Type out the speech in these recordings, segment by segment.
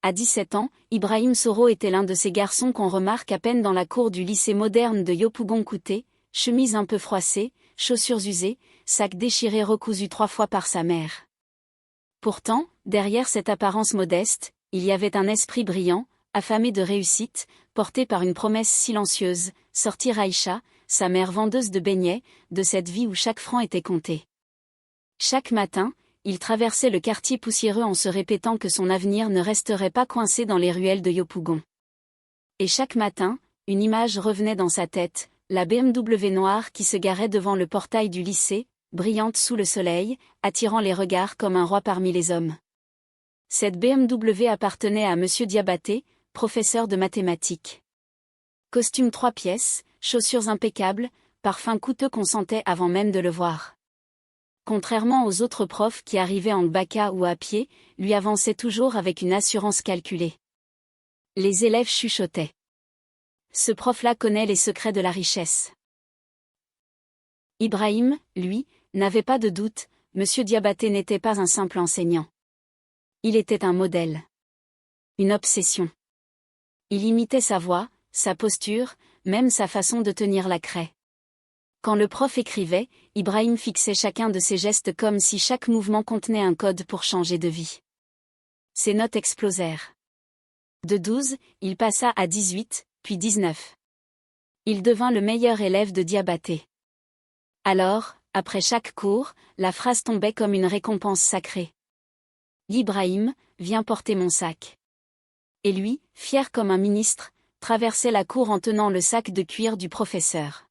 À 17 ans, Ibrahim Soro était l'un de ces garçons qu'on remarque à peine dans la cour du lycée moderne de Yopougon-Kouté, chemise un peu froissée, chaussures usées, sac déchiré recousu 3 fois par sa mère. Pourtant, derrière cette apparence modeste, il y avait un esprit brillant, affamé de réussite, porté par une promesse silencieuse, sortir Aïcha, sa mère vendeuse de beignets, de cette vie où chaque franc était compté. Chaque matin, il traversait le quartier poussiéreux en se répétant que son avenir ne resterait pas coincé dans les ruelles de Yopougon. Et chaque matin, une image revenait dans sa tête, la BMW noire qui se garait devant le portail du lycée, brillante sous le soleil, attirant les regards comme un roi parmi les hommes. Cette BMW appartenait à Monsieur Diabaté, professeur de mathématiques. Costume 3 pièces, chaussures impeccables, parfum coûteux qu'on sentait avant même de le voir. Contrairement aux autres profs qui arrivaient en baka ou à pied, lui avançait toujours avec une assurance calculée. Les élèves chuchotaient. Ce prof-là connaît les secrets de la richesse. Ibrahim, lui, n'avait pas de doute, Monsieur Diabaté n'était pas un simple enseignant. Il était un modèle. Une obsession. Il imitait sa voix, sa posture, même sa façon de tenir la craie. Quand le prof écrivait, Ibrahim fixait chacun de ses gestes comme si chaque mouvement contenait un code pour changer de vie. Ses notes explosèrent. De 12, il passa à 18, puis 19. Il devint le meilleur élève de Diabaté. Alors, après chaque cours, la phrase tombait comme une récompense sacrée. Ibrahim, viens porter mon sac. Et lui, fier comme un ministre, traversait la cour en tenant le sac de cuir du professeur.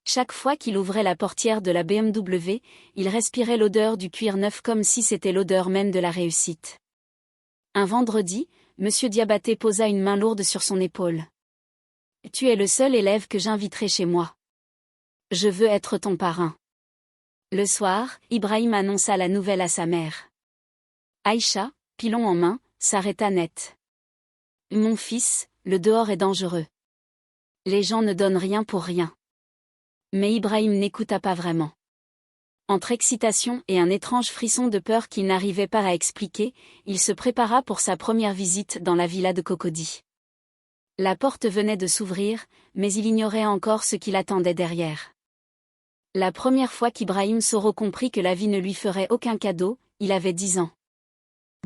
Chaque fois qu'il ouvrait la portière de la BMW, il respirait l'odeur du cuir neuf comme si c'était l'odeur même de la réussite. Un vendredi, Monsieur Diabaté posa une main lourde sur son épaule. « Tu es le seul élève que j'inviterai chez moi. Je veux être ton parrain. » Le soir, Ibrahim annonça la nouvelle à sa mère. Aïcha, pilon en main, s'arrêta net. « Mon fils, le dehors est dangereux. Les gens ne donnent rien pour rien. » Mais Ibrahim n'écouta pas vraiment. Entre excitation et un étrange frisson de peur qu'il n'arrivait pas à expliquer, il se prépara pour sa première visite dans la villa de Cocody. La porte venait de s'ouvrir, mais il ignorait encore ce qui l'attendait derrière. La première fois qu'Ibrahim Soro comprit que la vie ne lui ferait aucun cadeau, il avait 10 ans.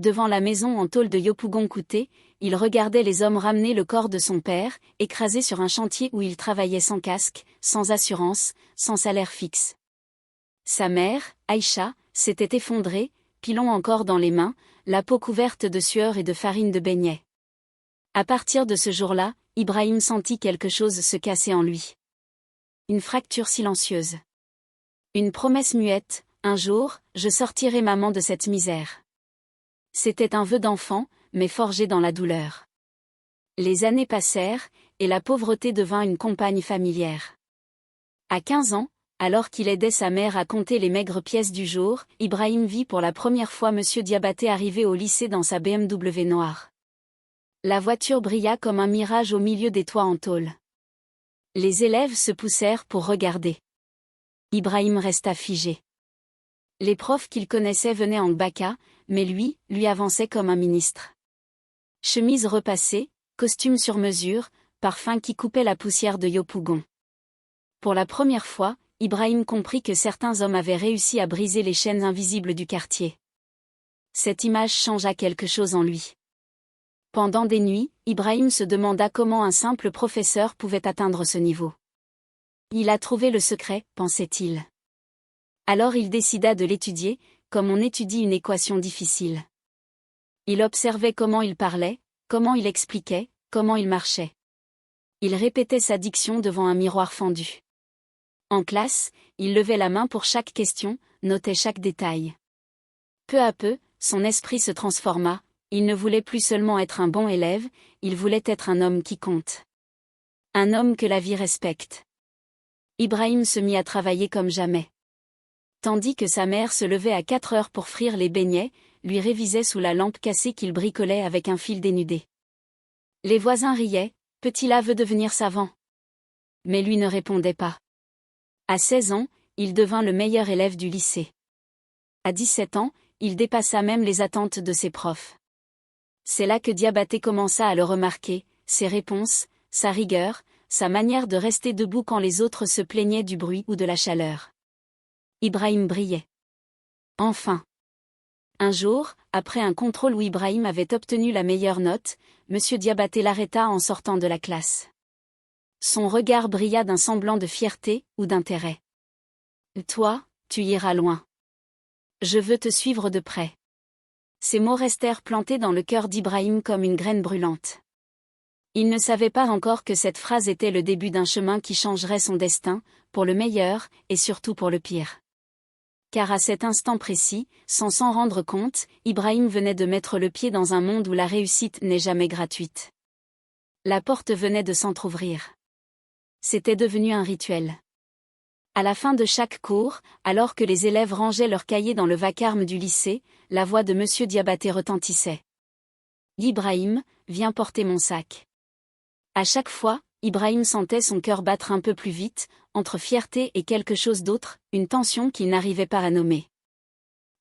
Devant la maison en tôle de Yopougon-Kouté, il regardait les hommes ramener le corps de son père, écrasé sur un chantier où il travaillait sans casque, sans assurance, sans salaire fixe. Sa mère, Aïcha, s'était effondrée, pilon encore dans les mains, la peau couverte de sueur et de farine de beignets. À partir de ce jour-là, Ibrahim sentit quelque chose se casser en lui. Une fracture silencieuse. Une promesse muette, un jour, je sortirai maman de cette misère. C'était un vœu d'enfant, mais forgé dans la douleur. Les années passèrent, et la pauvreté devint une compagne familière. À 15 ans, alors qu'il aidait sa mère à compter les maigres pièces du jour, Ibrahim vit pour la première fois Monsieur Diabaté arriver au lycée dans sa BMW noire. La voiture brilla comme un mirage au milieu des toits en tôle. Les élèves se poussèrent pour regarder. Ibrahim resta figé. Les profs qu'il connaissait venaient en baka, mais lui avançait comme un ministre. Chemise repassée, costume sur mesure, parfum qui coupait la poussière de Yopougon. Pour la première fois, Ibrahim comprit que certains hommes avaient réussi à briser les chaînes invisibles du quartier. Cette image changea quelque chose en lui. Pendant des nuits, Ibrahim se demanda comment un simple professeur pouvait atteindre ce niveau. Il a trouvé le secret, pensait-il. Alors il décida de l'étudier, comme on étudie une équation difficile. Il observait comment il parlait, comment il expliquait, comment il marchait. Il répétait sa diction devant un miroir fendu. En classe, il levait la main pour chaque question, notait chaque détail. Peu à peu, son esprit se transforma, il ne voulait plus seulement être un bon élève, il voulait être un homme qui compte. Un homme que la vie respecte. Ibrahim se mit à travailler comme jamais. Tandis que sa mère se levait à 4 heures pour frire les beignets, lui révisait sous la lampe cassée qu'il bricolait avec un fil dénudé. Les voisins riaient, « Petit-là veut devenir savant. » Mais lui ne répondait pas. À 16 ans, il devint le meilleur élève du lycée. À 17 ans, il dépassa même les attentes de ses profs. C'est là que Diabaté commença à le remarquer, ses réponses, sa rigueur, sa manière de rester debout quand les autres se plaignaient du bruit ou de la chaleur. Ibrahim brillait. Enfin. Un jour, après un contrôle où Ibrahim avait obtenu la meilleure note, M. Diabaté l'arrêta en sortant de la classe. Son regard brilla d'un semblant de fierté ou d'intérêt. « Toi, tu iras loin. Je veux te suivre de près. » Ces mots restèrent plantés dans le cœur d'Ibrahim comme une graine brûlante. Il ne savait pas encore que cette phrase était le début d'un chemin qui changerait son destin, pour le meilleur, et surtout pour le pire. Car à cet instant précis, sans s'en rendre compte, Ibrahim venait de mettre le pied dans un monde où la réussite n'est jamais gratuite. La porte venait de s'entr'ouvrir. C'était devenu un rituel. À la fin de chaque cours, alors que les élèves rangeaient leurs cahiers dans le vacarme du lycée, la voix de M. Diabaté retentissait. « Ibrahim, viens porter mon sac. » À chaque fois, Ibrahim sentait son cœur battre un peu plus vite, entre fierté et quelque chose d'autre, une tension qu'il n'arrivait pas à nommer.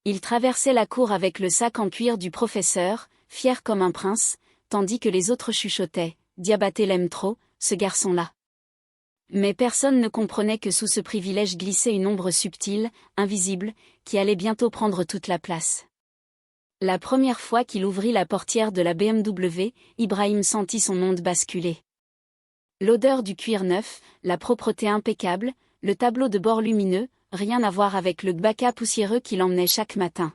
Il traversait la cour avec le sac en cuir du professeur, fier comme un prince, tandis que les autres chuchotaient « Diabaté l'aime trop, ce garçon-là ». Mais personne ne comprenait que sous ce privilège glissait une ombre subtile, invisible, qui allait bientôt prendre toute la place. La première fois qu'il ouvrit la portière de la BMW, Ibrahim sentit son monde basculer. L'odeur du cuir neuf, la propreté impeccable, le tableau de bord lumineux, rien à voir avec le gbaka poussiéreux qui l'emmenait chaque matin.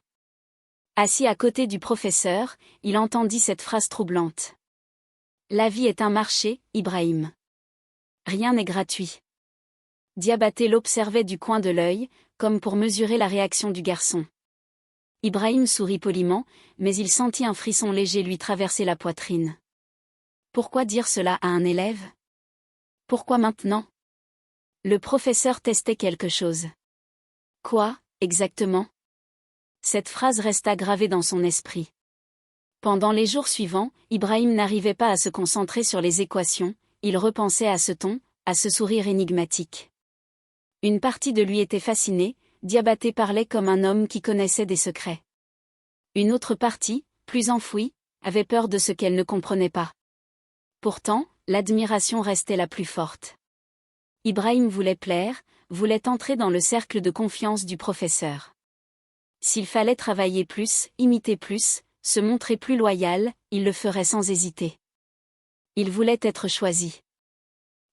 Assis à côté du professeur, il entendit cette phrase troublante. « La vie est un marché, Ibrahim. Rien n'est gratuit. » Diabaté l'observait du coin de l'œil, comme pour mesurer la réaction du garçon. Ibrahim sourit poliment, mais il sentit un frisson léger lui traverser la poitrine. Pourquoi dire cela à un élève? Pourquoi maintenant? Le professeur testait quelque chose. Quoi, exactement? Cette phrase resta gravée dans son esprit. Pendant les jours suivants, Ibrahim n'arrivait pas à se concentrer sur les équations, il repensait à ce ton, à ce sourire énigmatique. Une partie de lui était fascinée, Diabaté parlait comme un homme qui connaissait des secrets. Une autre partie, plus enfouie, avait peur de ce qu'elle ne comprenait pas. Pourtant, l'admiration restait la plus forte. Ibrahim voulait plaire, voulait entrer dans le cercle de confiance du professeur. S'il fallait travailler plus, imiter plus, se montrer plus loyal, il le ferait sans hésiter. Il voulait être choisi.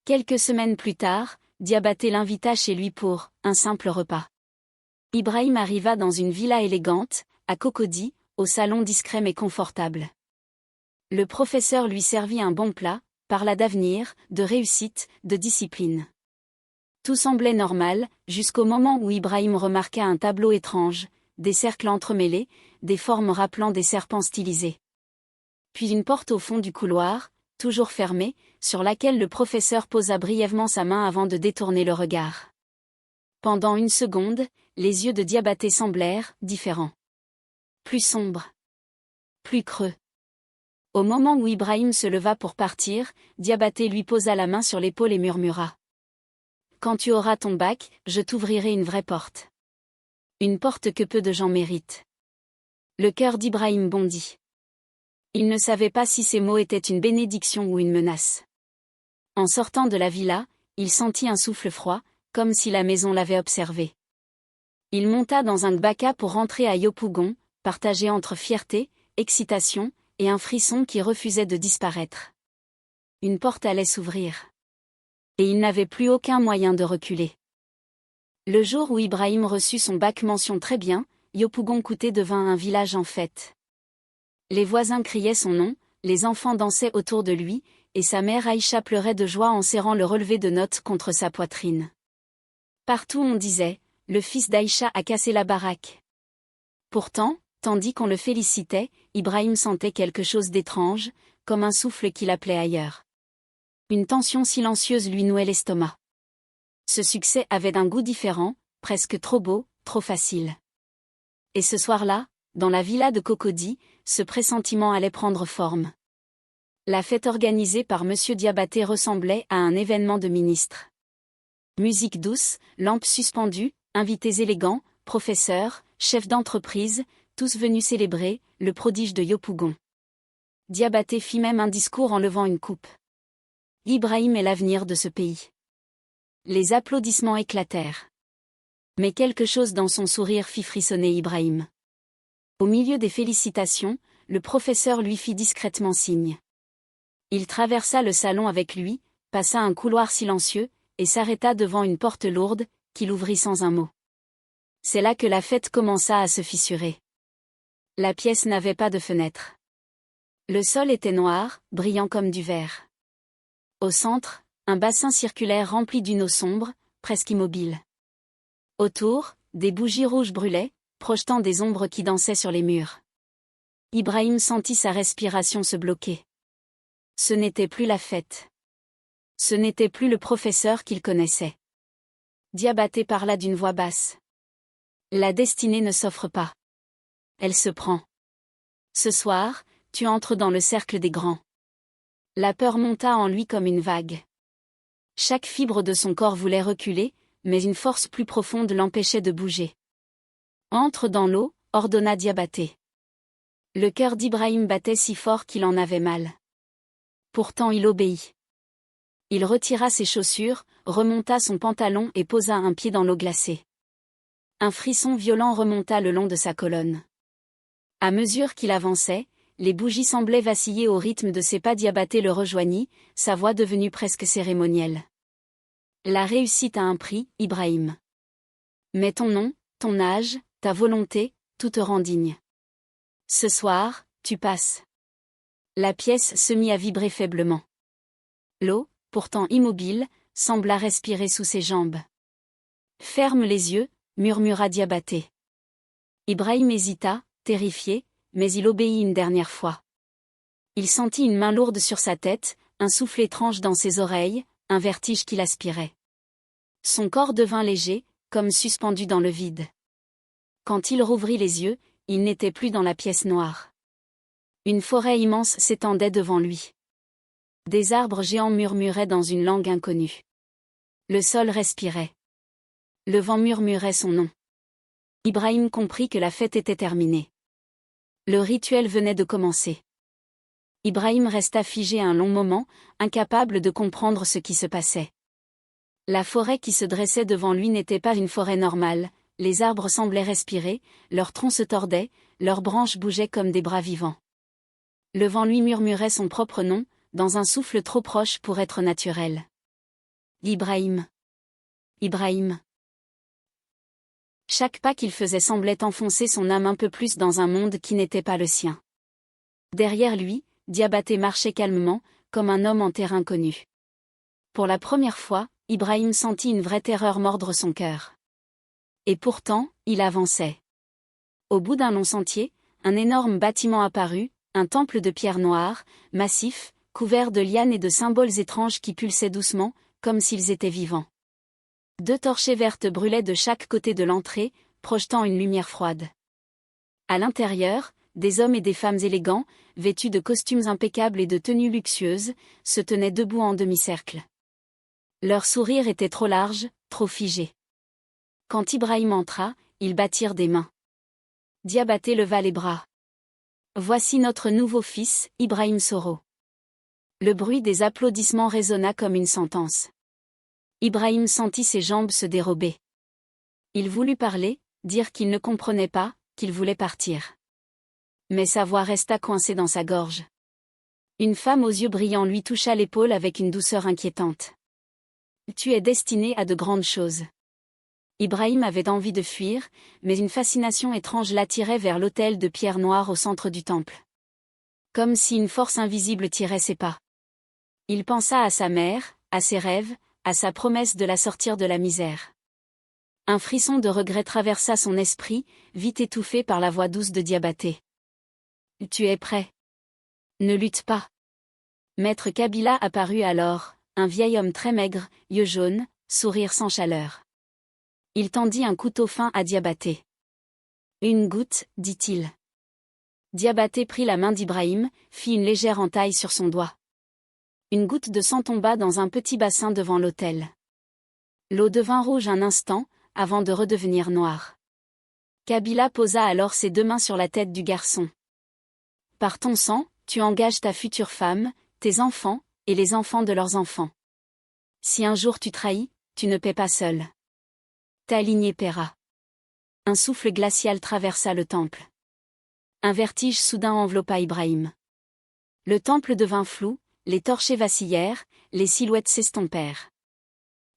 Quelques semaines plus tard, Diabaté l'invita chez lui pour un simple repas. Ibrahim arriva dans une villa élégante, à Cocody, au salon discret mais confortable. Le professeur lui servit un bon plat, parla d'avenir, de réussite, de discipline. Tout semblait normal, jusqu'au moment où Ibrahim remarqua un tableau étrange, des cercles entremêlés, des formes rappelant des serpents stylisés. Puis une porte au fond du couloir, toujours fermée, sur laquelle le professeur posa brièvement sa main avant de détourner le regard. Pendant une seconde, les yeux de Diabaté semblèrent différents. Plus sombres. Plus creux. Au moment où Ibrahim se leva pour partir, Diabaté lui posa la main sur l'épaule et murmura. « Quand tu auras ton bac, je t'ouvrirai une vraie porte. Une porte que peu de gens méritent. » Le cœur d'Ibrahim bondit. Il ne savait pas si ces mots étaient une bénédiction ou une menace. En sortant de la villa, il sentit un souffle froid, comme si la maison l'avait observé. Il monta dans un gbaka pour rentrer à Yopougon, partagé entre fierté, excitation, et un frisson qui refusait de disparaître. Une porte allait s'ouvrir. Et il n'avait plus aucun moyen de reculer. Le jour où Ibrahim reçut son bac mention très bien, Yopougon-Kouté devint un village en fête. Les voisins criaient son nom, les enfants dansaient autour de lui, et sa mère Aïcha pleurait de joie en serrant le relevé de notes contre sa poitrine. Partout on disait, le fils d'Aïcha a cassé la baraque. Pourtant, tandis qu'on le félicitait, Ibrahim sentait quelque chose d'étrange, comme un souffle qui l'appelait ailleurs. Une tension silencieuse lui nouait l'estomac. Ce succès avait un goût différent, presque trop beau, trop facile. Et ce soir-là, dans la villa de Cocody, ce pressentiment allait prendre forme. La fête organisée par M. Diabaté ressemblait à un événement de ministre. Musique douce, lampes suspendues, invités élégants, professeurs, chefs d'entreprise, tous venus célébrer le prodige de Yopougon. Diabaté fit même un discours en levant une coupe. Ibrahim est l'avenir de ce pays. Les applaudissements éclatèrent. Mais quelque chose dans son sourire fit frissonner Ibrahim. Au milieu des félicitations, le professeur lui fit discrètement signe. Il traversa le salon avec lui, passa un couloir silencieux, et s'arrêta devant une porte lourde, qu'il ouvrit sans un mot. C'est là que la fête commença à se fissurer. La pièce n'avait pas de fenêtre. Le sol était noir, brillant comme du verre. Au centre, un bassin circulaire rempli d'une eau sombre, presque immobile. Autour, des bougies rouges brûlaient, projetant des ombres qui dansaient sur les murs. Ibrahim sentit sa respiration se bloquer. Ce n'était plus la fête. Ce n'était plus le professeur qu'il connaissait. Diabaté parla d'une voix basse. La destinée ne s'offre pas. Elle se prend. Ce soir, tu entres dans le cercle des grands. La peur monta en lui comme une vague. Chaque fibre de son corps voulait reculer, mais une force plus profonde l'empêchait de bouger. Entre dans l'eau, ordonna Diabaté. Le cœur d'Ibrahim battait si fort qu'il en avait mal. Pourtant il obéit. Il retira ses chaussures, remonta son pantalon et posa un pied dans l'eau glacée. Un frisson violent remonta le long de sa colonne. À mesure qu'il avançait, les bougies semblaient vaciller au rythme de ses pas. Diabaté le rejoignit, sa voix devenue presque cérémonielle. La réussite a un prix, Ibrahim. Mais ton nom, ton âge, ta volonté, tout te rend digne. Ce soir, tu passes. La pièce se mit à vibrer faiblement. L'eau, pourtant immobile, sembla respirer sous ses jambes. Ferme les yeux, murmura Diabaté. Ibrahim hésita, terrifié, mais il obéit une dernière fois. Il sentit une main lourde sur sa tête, un souffle étrange dans ses oreilles, un vertige qui l'aspirait. Son corps devint léger, comme suspendu dans le vide. Quand il rouvrit les yeux, il n'était plus dans la pièce noire. Une forêt immense s'étendait devant lui. Des arbres géants murmuraient dans une langue inconnue. Le sol respirait. Le vent murmurait son nom. Ibrahim comprit que la fête était terminée. Le rituel venait de commencer. Ibrahim resta figé un long moment, incapable de comprendre ce qui se passait. La forêt qui se dressait devant lui n'était pas une forêt normale, les arbres semblaient respirer, leurs troncs se tordaient, leurs branches bougeaient comme des bras vivants. Le vent lui murmurait son propre nom, dans un souffle trop proche pour être naturel. Ibrahim. Ibrahim. Chaque pas qu'il faisait semblait enfoncer son âme un peu plus dans un monde qui n'était pas le sien. Derrière lui, Diabaté marchait calmement, comme un homme en terrain connu. Pour la première fois, Ibrahim sentit une vraie terreur mordre son cœur. Et pourtant, il avançait. Au bout d'un long sentier, un énorme bâtiment apparut, un temple de pierre noire, massif, couvert de lianes et de symboles étranges qui pulsaient doucement, comme s'ils étaient vivants. 2 torchées vertes brûlaient de chaque côté de l'entrée, projetant une lumière froide. À l'intérieur, des hommes et des femmes élégants, vêtus de costumes impeccables et de tenues luxueuses, se tenaient debout en demi-cercle. Leur sourire était trop large, trop figé. Quand Ibrahim entra, ils battirent des mains. Diabaté leva les bras. Voici notre nouveau fils, Ibrahim Soro. Le bruit des applaudissements résonna comme une sentence. Ibrahim sentit ses jambes se dérober. Il voulut parler, dire qu'il ne comprenait pas, qu'il voulait partir. Mais sa voix resta coincée dans sa gorge. Une femme aux yeux brillants lui toucha l'épaule avec une douceur inquiétante. Tu es destiné à de grandes choses. Ibrahim avait envie de fuir, mais une fascination étrange l'attirait vers l'autel de pierre noire au centre du temple. Comme si une force invisible tirait ses pas. Il pensa à sa mère, à ses rêves, à sa promesse de la sortir de la misère. Un frisson de regret traversa son esprit, vite étouffé par la voix douce de Diabaté. Tu es prêt? Ne lutte pas. Maître Kabila apparut alors, un vieil homme très maigre, yeux jaunes, sourire sans chaleur. Il tendit un couteau fin à Diabaté. Une goutte, dit-il. Diabaté prit la main d'Ibrahim, fit une légère entaille sur son doigt. Une goutte de sang tomba dans un petit bassin devant l'autel. L'eau devint rouge un instant, avant de redevenir noire. Kabila posa alors ses 2 mains sur la tête du garçon. Par ton sang, tu engages ta future femme, tes enfants, et les enfants de leurs enfants. Si un jour tu trahis, tu ne paies pas seul. Ta lignée paiera. Un souffle glacial traversa le temple. Un vertige soudain enveloppa Ibrahim. Le temple devint flou, les torchers vacillèrent, les silhouettes s'estompèrent.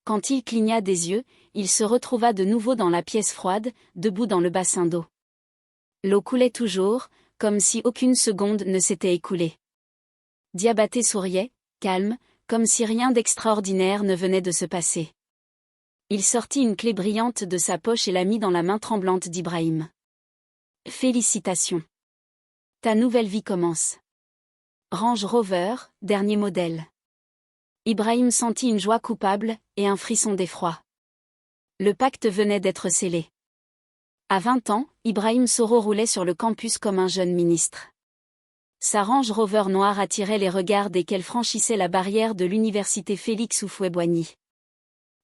Quand il cligna des yeux, il se retrouva de nouveau dans la pièce froide, debout dans le bassin d'eau. L'eau coulait toujours, comme si aucune seconde ne s'était écoulée. Diabaté souriait, calme, comme si rien d'extraordinaire ne venait de se passer. Il sortit une clé brillante de sa poche et la mit dans la main tremblante d'Ibrahim. « Félicitations. Ta nouvelle vie commence. Range Rover, dernier modèle. » Ibrahim sentit une joie coupable, et un frisson d'effroi. Le pacte venait d'être scellé. À 20 ans, Ibrahim Soro roulait sur le campus comme un jeune ministre. Sa Range Rover noire attirait les regards dès qu'elle franchissait la barrière de l'université Félix Houphouët-Boigny.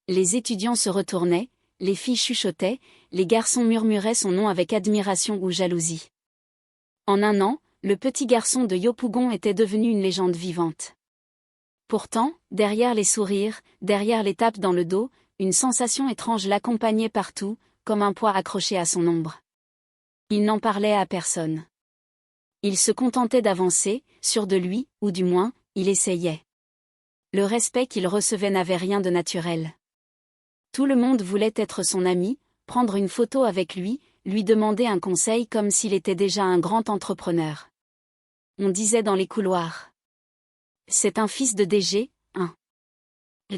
Les étudiants se retournaient, les filles chuchotaient, les garçons murmuraient son nom avec admiration ou jalousie. En un an, le petit garçon de Yopougon était devenu une légende vivante. Pourtant, derrière les sourires, derrière les tapes dans le dos, une sensation étrange l'accompagnait partout, comme un poids accroché à son ombre. Il n'en parlait à personne. Il se contentait d'avancer, sûr de lui, ou du moins, il essayait. Le respect qu'il recevait n'avait rien de naturel. Tout le monde voulait être son ami, prendre une photo avec lui demander un conseil comme s'il était déjà un grand entrepreneur. On disait dans les couloirs. C'est un fils de DG, hein.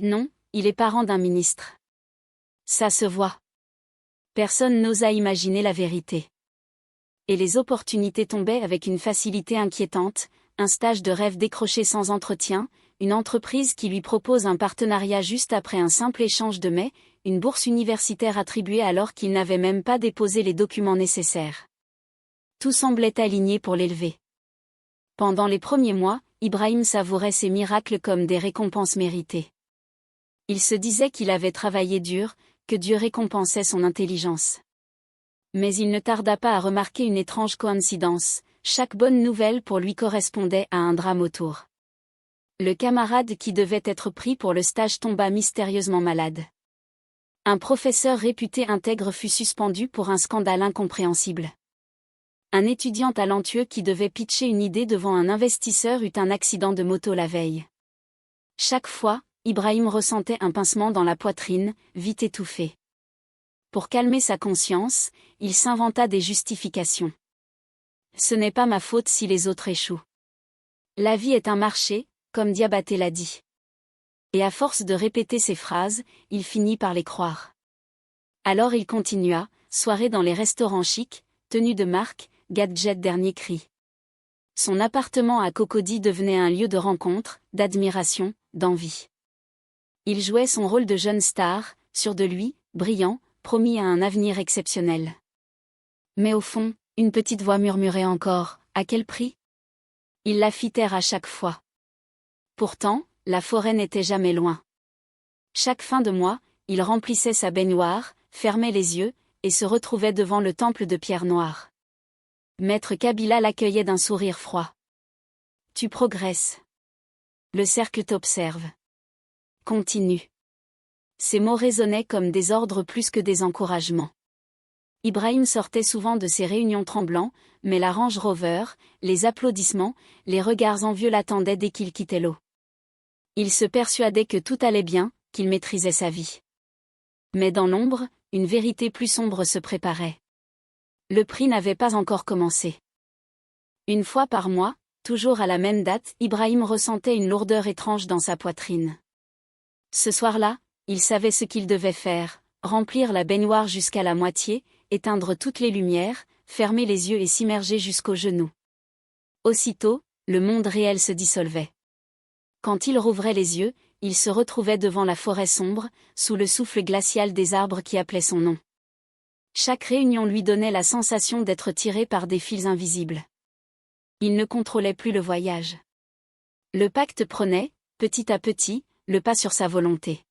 Non, il est parent d'un ministre. Ça se voit. Personne n'osa imaginer la vérité. Et les opportunités tombaient avec une facilité inquiétante, un stage de rêve décroché sans entretien, une entreprise qui lui propose un partenariat juste après un simple échange de mails, une bourse universitaire attribuée alors qu'il n'avait même pas déposé les documents nécessaires. Tout semblait aligné pour l'élever. Pendant les premiers mois, Ibrahim savourait ces miracles comme des récompenses méritées. Il se disait qu'il avait travaillé dur, que Dieu récompensait son intelligence. Mais il ne tarda pas à remarquer une étrange coïncidence, chaque bonne nouvelle pour lui correspondait à un drame autour. Le camarade qui devait être pris pour le stage tomba mystérieusement malade. Un professeur réputé intègre fut suspendu pour un scandale incompréhensible. Un étudiant talentueux qui devait pitcher une idée devant un investisseur eut un accident de moto la veille. Chaque fois, Ibrahim ressentait un pincement dans la poitrine, vite étouffé. Pour calmer sa conscience, il s'inventa des justifications. Ce n'est pas ma faute si les autres échouent. La vie est un marché, comme Diabaté l'a dit. Et à force de répéter ces phrases, il finit par les croire. Alors il continua, soirée dans les restaurants chics, tenue de marque, gadget dernier cri. Son appartement à Cocody devenait un lieu de rencontre, d'admiration, d'envie. Il jouait son rôle de jeune star, sûr de lui, brillant, promis à un avenir exceptionnel. Mais au fond, une petite voix murmurait encore, à quel prix? Il la fit taire à chaque fois. Pourtant, la forêt n'était jamais loin. Chaque fin de mois, il remplissait sa baignoire, fermait les yeux, et se retrouvait devant le temple de pierre noire. Maître Kabila l'accueillait d'un sourire froid. Tu progresses. Le cercle t'observe. Continue. Ces mots résonnaient comme des ordres plus que des encouragements. Ibrahim sortait souvent de ses réunions tremblant, mais la Range Rover, les applaudissements, les regards envieux l'attendaient dès qu'il quittait l'eau. Il se persuadait que tout allait bien, qu'il maîtrisait sa vie. Mais dans l'ombre, une vérité plus sombre se préparait. Le prix n'avait pas encore commencé. Une fois par mois, toujours à la même date, Ibrahim ressentait une lourdeur étrange dans sa poitrine. Ce soir-là, il savait ce qu'il devait faire, remplir la baignoire jusqu'à la moitié, éteindre toutes les lumières, fermer les yeux et s'immerger jusqu'aux genoux. Aussitôt, le monde réel se dissolvait. Quand il rouvrait les yeux, il se retrouvait devant la forêt sombre, sous le souffle glacial des arbres qui appelaient son nom. Chaque réunion lui donnait la sensation d'être tiré par des fils invisibles. Il ne contrôlait plus le voyage. Le pacte prenait, petit à petit, le pas sur sa volonté.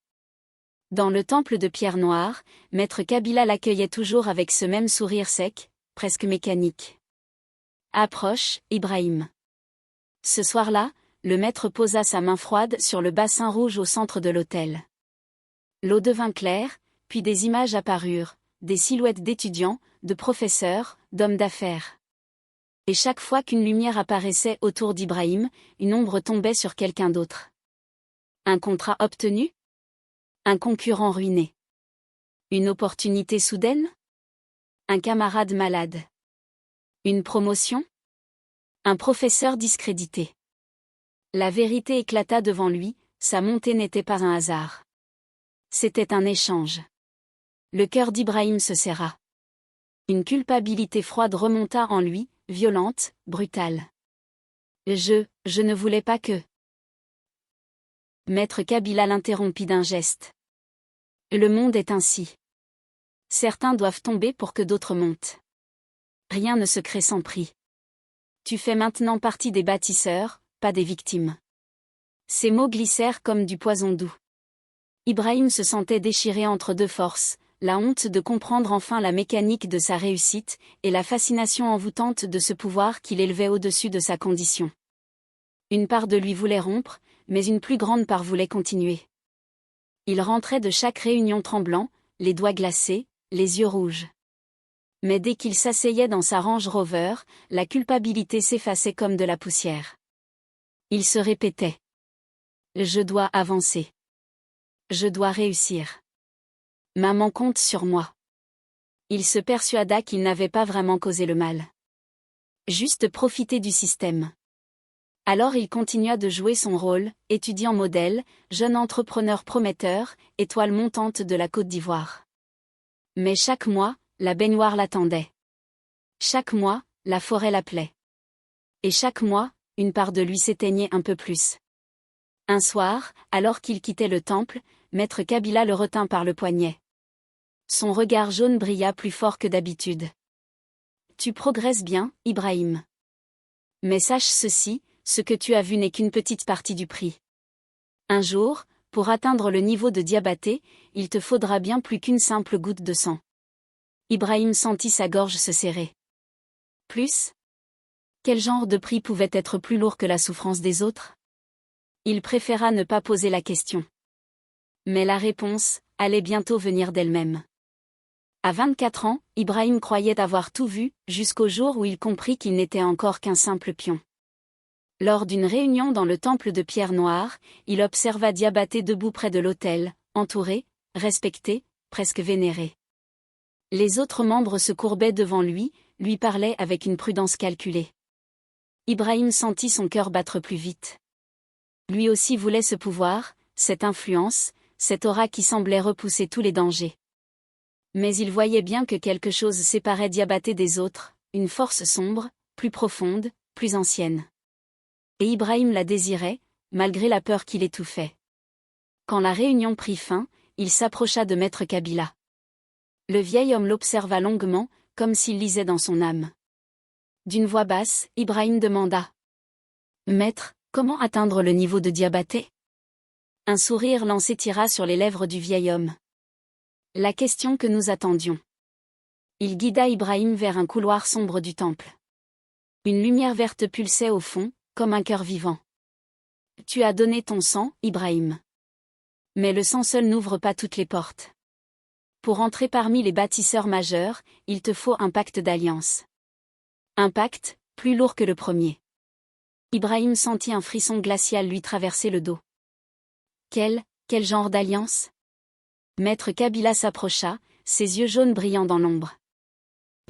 Dans le temple de pierre noire, Maître Kabila l'accueillait toujours avec ce même sourire sec, presque mécanique. Approche, Ibrahim. Ce soir-là, le maître posa sa main froide sur le bassin rouge au centre de l'autel. L'eau devint claire, puis des images apparurent, des silhouettes d'étudiants, de professeurs, d'hommes d'affaires. Et chaque fois qu'une lumière apparaissait autour d'Ibrahim, une ombre tombait sur quelqu'un d'autre. Un contrat obtenu? Un concurrent ruiné? Une opportunité soudaine? Un camarade malade? Une promotion? Un professeur discrédité? La vérité éclata devant lui, sa montée n'était pas un hasard. C'était un échange. Le cœur d'Ibrahim se serra. Une culpabilité froide remonta en lui, violente, brutale. Je ne voulais pas que... Maître Kabila l'interrompit d'un geste. Le monde est ainsi. Certains doivent tomber pour que d'autres montent. Rien ne se crée sans prix. Tu fais maintenant partie des bâtisseurs, pas des victimes. Ces mots glissèrent comme du poison doux. Ibrahim se sentait déchiré entre deux forces, la honte de comprendre enfin la mécanique de sa réussite, et la fascination envoûtante de ce pouvoir qu'il élevait au-dessus de sa condition. Une part de lui voulait rompre, mais une plus grande part voulait continuer. Il rentrait de chaque réunion tremblant, les doigts glacés, les yeux rouges. Mais dès qu'il s'asseyait dans sa Range Rover, la culpabilité s'effaçait comme de la poussière. Il se répétait. Je dois avancer. Je dois réussir. Maman compte sur moi. Il se persuada qu'il n'avait pas vraiment causé le mal. Juste profiter du système. Alors il continua de jouer son rôle, étudiant modèle, jeune entrepreneur prometteur, étoile montante de la Côte d'Ivoire. Mais chaque mois, la baignoire l'attendait. Chaque mois, la forêt l'appelait. Et chaque mois, une part de lui s'éteignait un peu plus. Un soir, alors qu'il quittait le temple, Maître Kabila le retint par le poignet. Son regard jaune brilla plus fort que d'habitude. Tu progresses bien, Ibrahim. Mais sache ceci, ce que tu as vu n'est qu'une petite partie du prix. Un jour, pour atteindre le niveau de Diabaté, il te faudra bien plus qu'une simple goutte de sang. Ibrahim sentit sa gorge se serrer. Plus? Quel genre de prix pouvait être plus lourd que la souffrance des autres? Il préféra ne pas poser la question. Mais la réponse allait bientôt venir d'elle-même. À 24 ans, Ibrahim croyait avoir tout vu, jusqu'au jour où il comprit qu'il n'était encore qu'un simple pion. Lors d'une réunion dans le temple de Pierre Noire, il observa Diabaté debout près de l'autel, entouré, respecté, presque vénéré. Les autres membres se courbaient devant lui parlaient avec une prudence calculée. Ibrahim sentit son cœur battre plus vite. Lui aussi voulait ce pouvoir, cette influence, cette aura qui semblait repousser tous les dangers. Mais il voyait bien que quelque chose séparait Diabaté des autres, une force sombre, plus profonde, plus ancienne. Et Ibrahim la désirait, malgré la peur qui l'étouffait. Quand la réunion prit fin, il s'approcha de Maître Kabila. Le vieil homme l'observa longuement, comme s'il lisait dans son âme. D'une voix basse, Ibrahim demanda. « Maître, comment atteindre le niveau de Diabaté ?» Un sourire lent s'étira sur les lèvres du vieil homme. La question que nous attendions. Il guida Ibrahim vers un couloir sombre du temple. Une lumière verte pulsait au fond, comme un cœur vivant. Tu as donné ton sang, Ibrahim. Mais le sang seul n'ouvre pas toutes les portes. Pour entrer parmi les bâtisseurs majeurs, il te faut un pacte d'alliance. Un pacte, plus lourd que le premier. Ibrahim sentit un frisson glacial lui traverser le dos. Quel genre d'alliance? Maître Kabila s'approcha, ses yeux jaunes brillant dans l'ombre.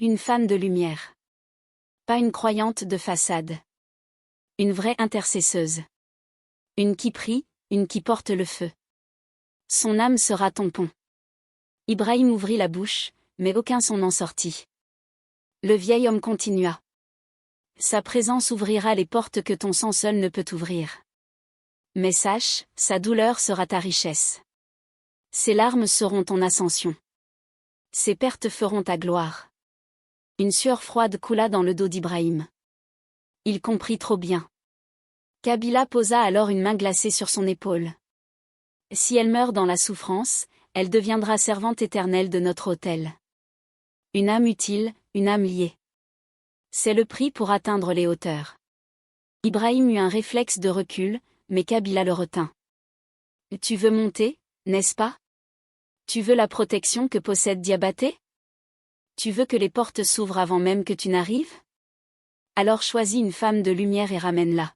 Une femme de lumière. Pas une croyante de façade. Une vraie intercesseuse. Une qui prie, une qui porte le feu. Son âme sera ton pont. Ibrahim ouvrit la bouche, mais aucun son n'en sortit. Le vieil homme continua. Sa présence ouvrira les portes que ton sang seul ne peut ouvrir. Mais sache, sa douleur sera ta richesse. Ses larmes seront ton ascension. Ses pertes feront ta gloire. Une sueur froide coula dans le dos d'Ibrahim. Il comprit trop bien. Kabila posa alors une main glacée sur son épaule. Si elle meurt dans la souffrance, elle deviendra servante éternelle de notre autel. Une âme utile, une âme liée. C'est le prix pour atteindre les hauteurs. Ibrahim eut un réflexe de recul, mais Kabila le retint. « Tu veux monter, n'est-ce pas? Tu veux la protection que possède Diabaté? Tu veux que les portes s'ouvrent avant même que tu n'arrives? Alors choisis une femme de lumière et ramène-la.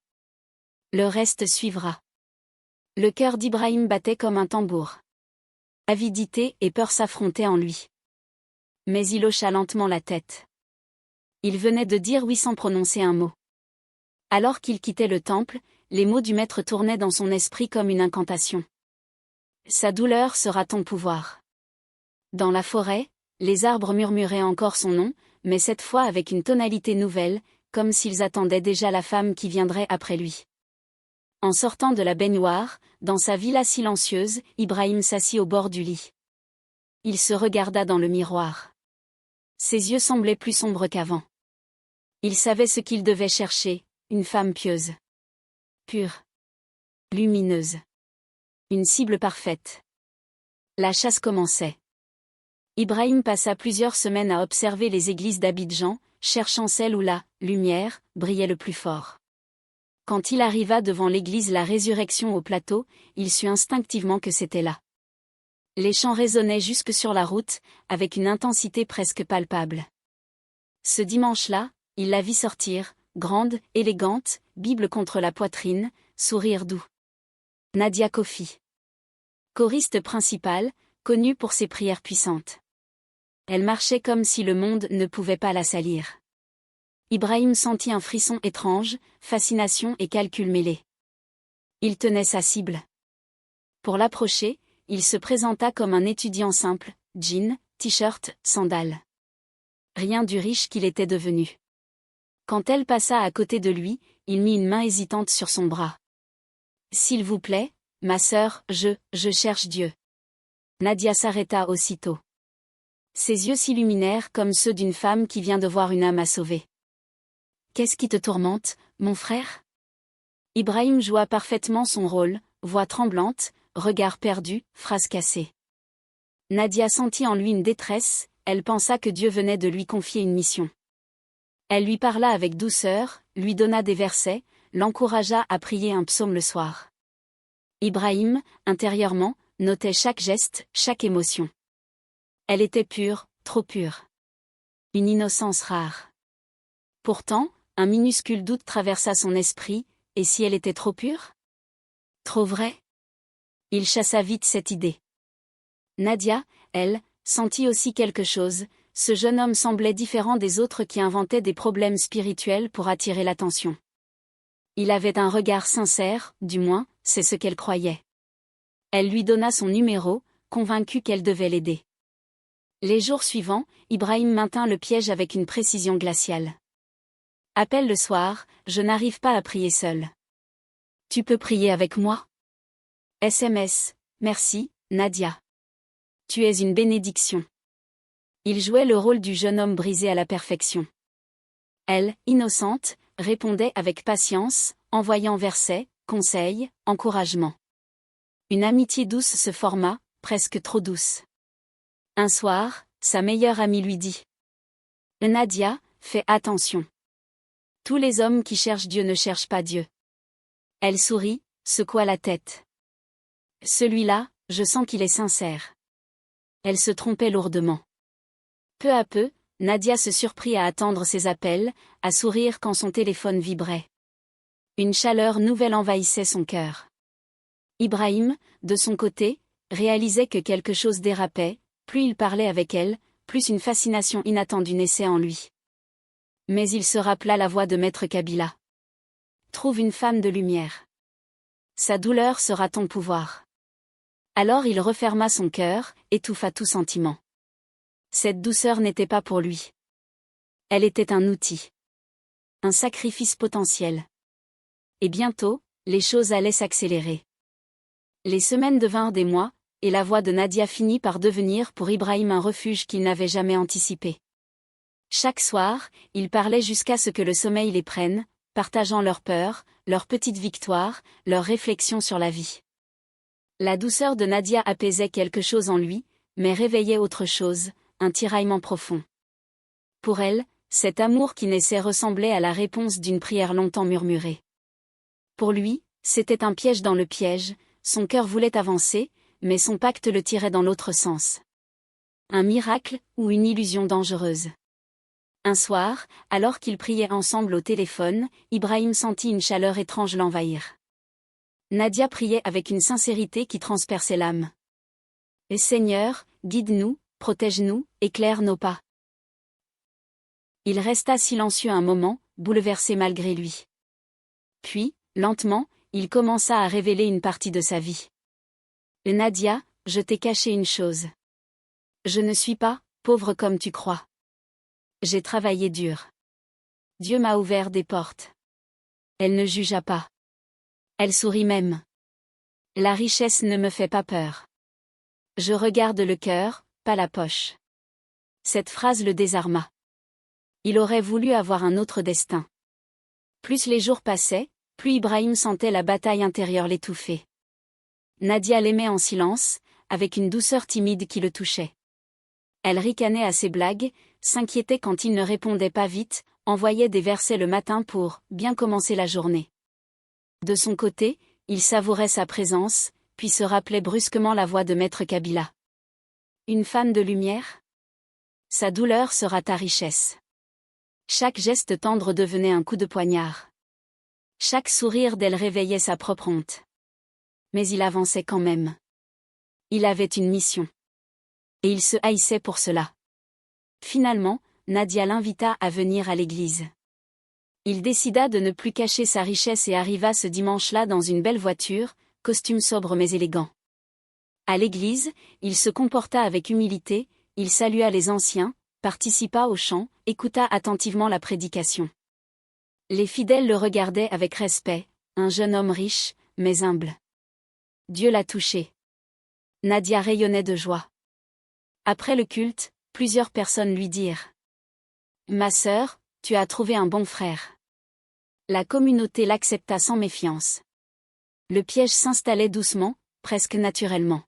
Le reste suivra. » Le cœur d'Ibrahim battait comme un tambour. Avidité et peur s'affrontaient en lui. Mais il hocha lentement la tête. Il venait de dire oui sans prononcer un mot. Alors qu'il quittait le temple, les mots du maître tournaient dans son esprit comme une incantation. Sa douleur sera ton pouvoir. Dans la forêt, les arbres murmuraient encore son nom, mais cette fois avec une tonalité nouvelle, comme s'ils attendaient déjà la femme qui viendrait après lui. En sortant de la baignoire, dans sa villa silencieuse, Ibrahim s'assit au bord du lit. Il se regarda dans le miroir. Ses yeux semblaient plus sombres qu'avant. Il savait ce qu'il devait chercher, une femme pieuse. Pure. Lumineuse. Une cible parfaite. La chasse commençait. Ibrahim passa plusieurs semaines à observer les églises d'Abidjan, cherchant celle où la lumière brillait le plus fort. Quand il arriva devant l'église La Résurrection au plateau, il sut instinctivement que c'était là. Les chants résonnaient jusque sur la route, avec une intensité presque palpable. Ce dimanche-là, il la vit sortir, grande, élégante, Bible contre la poitrine, sourire doux. Nadia Kofi. Choriste principale, connue pour ses prières puissantes. Elle marchait comme si le monde ne pouvait pas la salir. Ibrahim sentit un frisson étrange, fascination et calcul mêlés. Il tenait sa cible. Pour l'approcher, il se présenta comme un étudiant simple, jean, t-shirt, sandales. Rien du riche qu'il était devenu. Quand elle passa à côté de lui, il mit une main hésitante sur son bras. « S'il vous plaît, ma sœur, je cherche Dieu. » Nadia s'arrêta aussitôt. Ses yeux s'illuminèrent comme ceux d'une femme qui vient de voir une âme à sauver. « Qu'est-ce qui te tourmente, mon frère ?» Ibrahim joua parfaitement son rôle, voix tremblante, regard perdu, phrase cassée. Nadia sentit en lui une détresse, elle pensa que Dieu venait de lui confier une mission. Elle lui parla avec douceur, lui donna des versets, l'encouragea à prier un psaume le soir. Ibrahim, intérieurement, notait chaque geste, chaque émotion. Elle était pure, trop pure. Une innocence rare. Pourtant, un minuscule doute traversa son esprit, et si elle était trop pure? Trop vraie? Il chassa vite cette idée. Nadia, elle, sentit aussi quelque chose, ce jeune homme semblait différent des autres qui inventaient des problèmes spirituels pour attirer l'attention. Il avait un regard sincère, du moins, c'est ce qu'elle croyait. Elle lui donna son numéro, convaincue qu'elle devait l'aider. Les jours suivants, Ibrahim maintint le piège avec une précision glaciale. Appelle le soir, je n'arrive pas à prier seul. Tu peux prier avec moi? SMS, merci, Nadia. Tu es une bénédiction. Il jouait le rôle du jeune homme brisé à la perfection. Elle, innocente, répondait avec patience, envoyant versets, conseils, encouragements. Une amitié douce se forma, presque trop douce. Un soir, sa meilleure amie lui dit: « Nadia, fais attention. Tous les hommes qui cherchent Dieu ne cherchent pas Dieu. » Elle sourit, secoua la tête. « Celui-là, je sens qu'il est sincère. » Elle se trompait lourdement. Peu à peu, Nadia se surprit à attendre ses appels, à sourire quand son téléphone vibrait. Une chaleur nouvelle envahissait son cœur. Ibrahim, de son côté, réalisait que quelque chose dérapait, plus il parlait avec elle, plus une fascination inattendue naissait en lui. Mais il se rappela la voix de Maître Kabila. « Trouve une femme de lumière. Sa douleur sera ton pouvoir. » Alors il referma son cœur, étouffa tout sentiment. Cette douceur n'était pas pour lui. Elle était un outil. Un sacrifice potentiel. Et bientôt, les choses allaient s'accélérer. Les semaines devinrent des mois, et la voix de Nadia finit par devenir pour Ibrahim un refuge qu'il n'avait jamais anticipé. Chaque soir, ils parlaient jusqu'à ce que le sommeil les prenne, partageant leurs peurs, leurs petites victoires, leurs réflexions sur la vie. La douceur de Nadia apaisait quelque chose en lui, mais réveillait autre chose, un tiraillement profond. Pour elle, cet amour qui naissait ressemblait à la réponse d'une prière longtemps murmurée. Pour lui, c'était un piège dans le piège, son cœur voulait avancer, mais son pacte le tirait dans l'autre sens. Un miracle ou une illusion dangereuse. Un soir, alors qu'ils priaient ensemble au téléphone, Ibrahim sentit une chaleur étrange l'envahir. Nadia priait avec une sincérité qui transperçait l'âme. « Seigneur, guide-nous, protège-nous, éclaire nos pas. » Il resta silencieux un moment, bouleversé malgré lui. Puis, lentement, il commença à révéler une partie de sa vie. « Nadia, je t'ai caché une chose. Je ne suis pas pauvre comme tu crois. J'ai travaillé dur. Dieu m'a ouvert des portes. » Elle ne jugea pas. Elle sourit même. « La richesse ne me fait pas peur. Je regarde le cœur, pas la poche. » Cette phrase le désarma. Il aurait voulu avoir un autre destin. Plus les jours passaient, plus Ibrahim sentait la bataille intérieure l'étouffer. Nadia l'aimait en silence, avec une douceur timide qui le touchait. Elle ricanait à ses blagues, s'inquiétait quand il ne répondait pas vite, envoyait des versets le matin pour bien commencer la journée. De son côté, il savourait sa présence, puis se rappelait brusquement la voix de Maître Kabila. Une femme de lumière? Sa douleur sera ta richesse. Chaque geste tendre devenait un coup de poignard. Chaque sourire d'elle réveillait sa propre honte. Mais il avançait quand même. Il avait une mission. Et il se haïssait pour cela. Finalement, Nadia l'invita à venir à l'église. Il décida de ne plus cacher sa richesse et arriva ce dimanche-là dans une belle voiture, costume sobre mais élégant. À l'église, il se comporta avec humilité, il salua les anciens, participa au chant, écouta attentivement la prédication. Les fidèles le regardaient avec respect, un jeune homme riche, mais humble. Dieu l'a touché. Nadia rayonnait de joie. Après le culte, plusieurs personnes lui dirent: « Ma sœur, tu as trouvé un bon frère. » La communauté l'accepta sans méfiance. Le piège s'installait doucement, presque naturellement.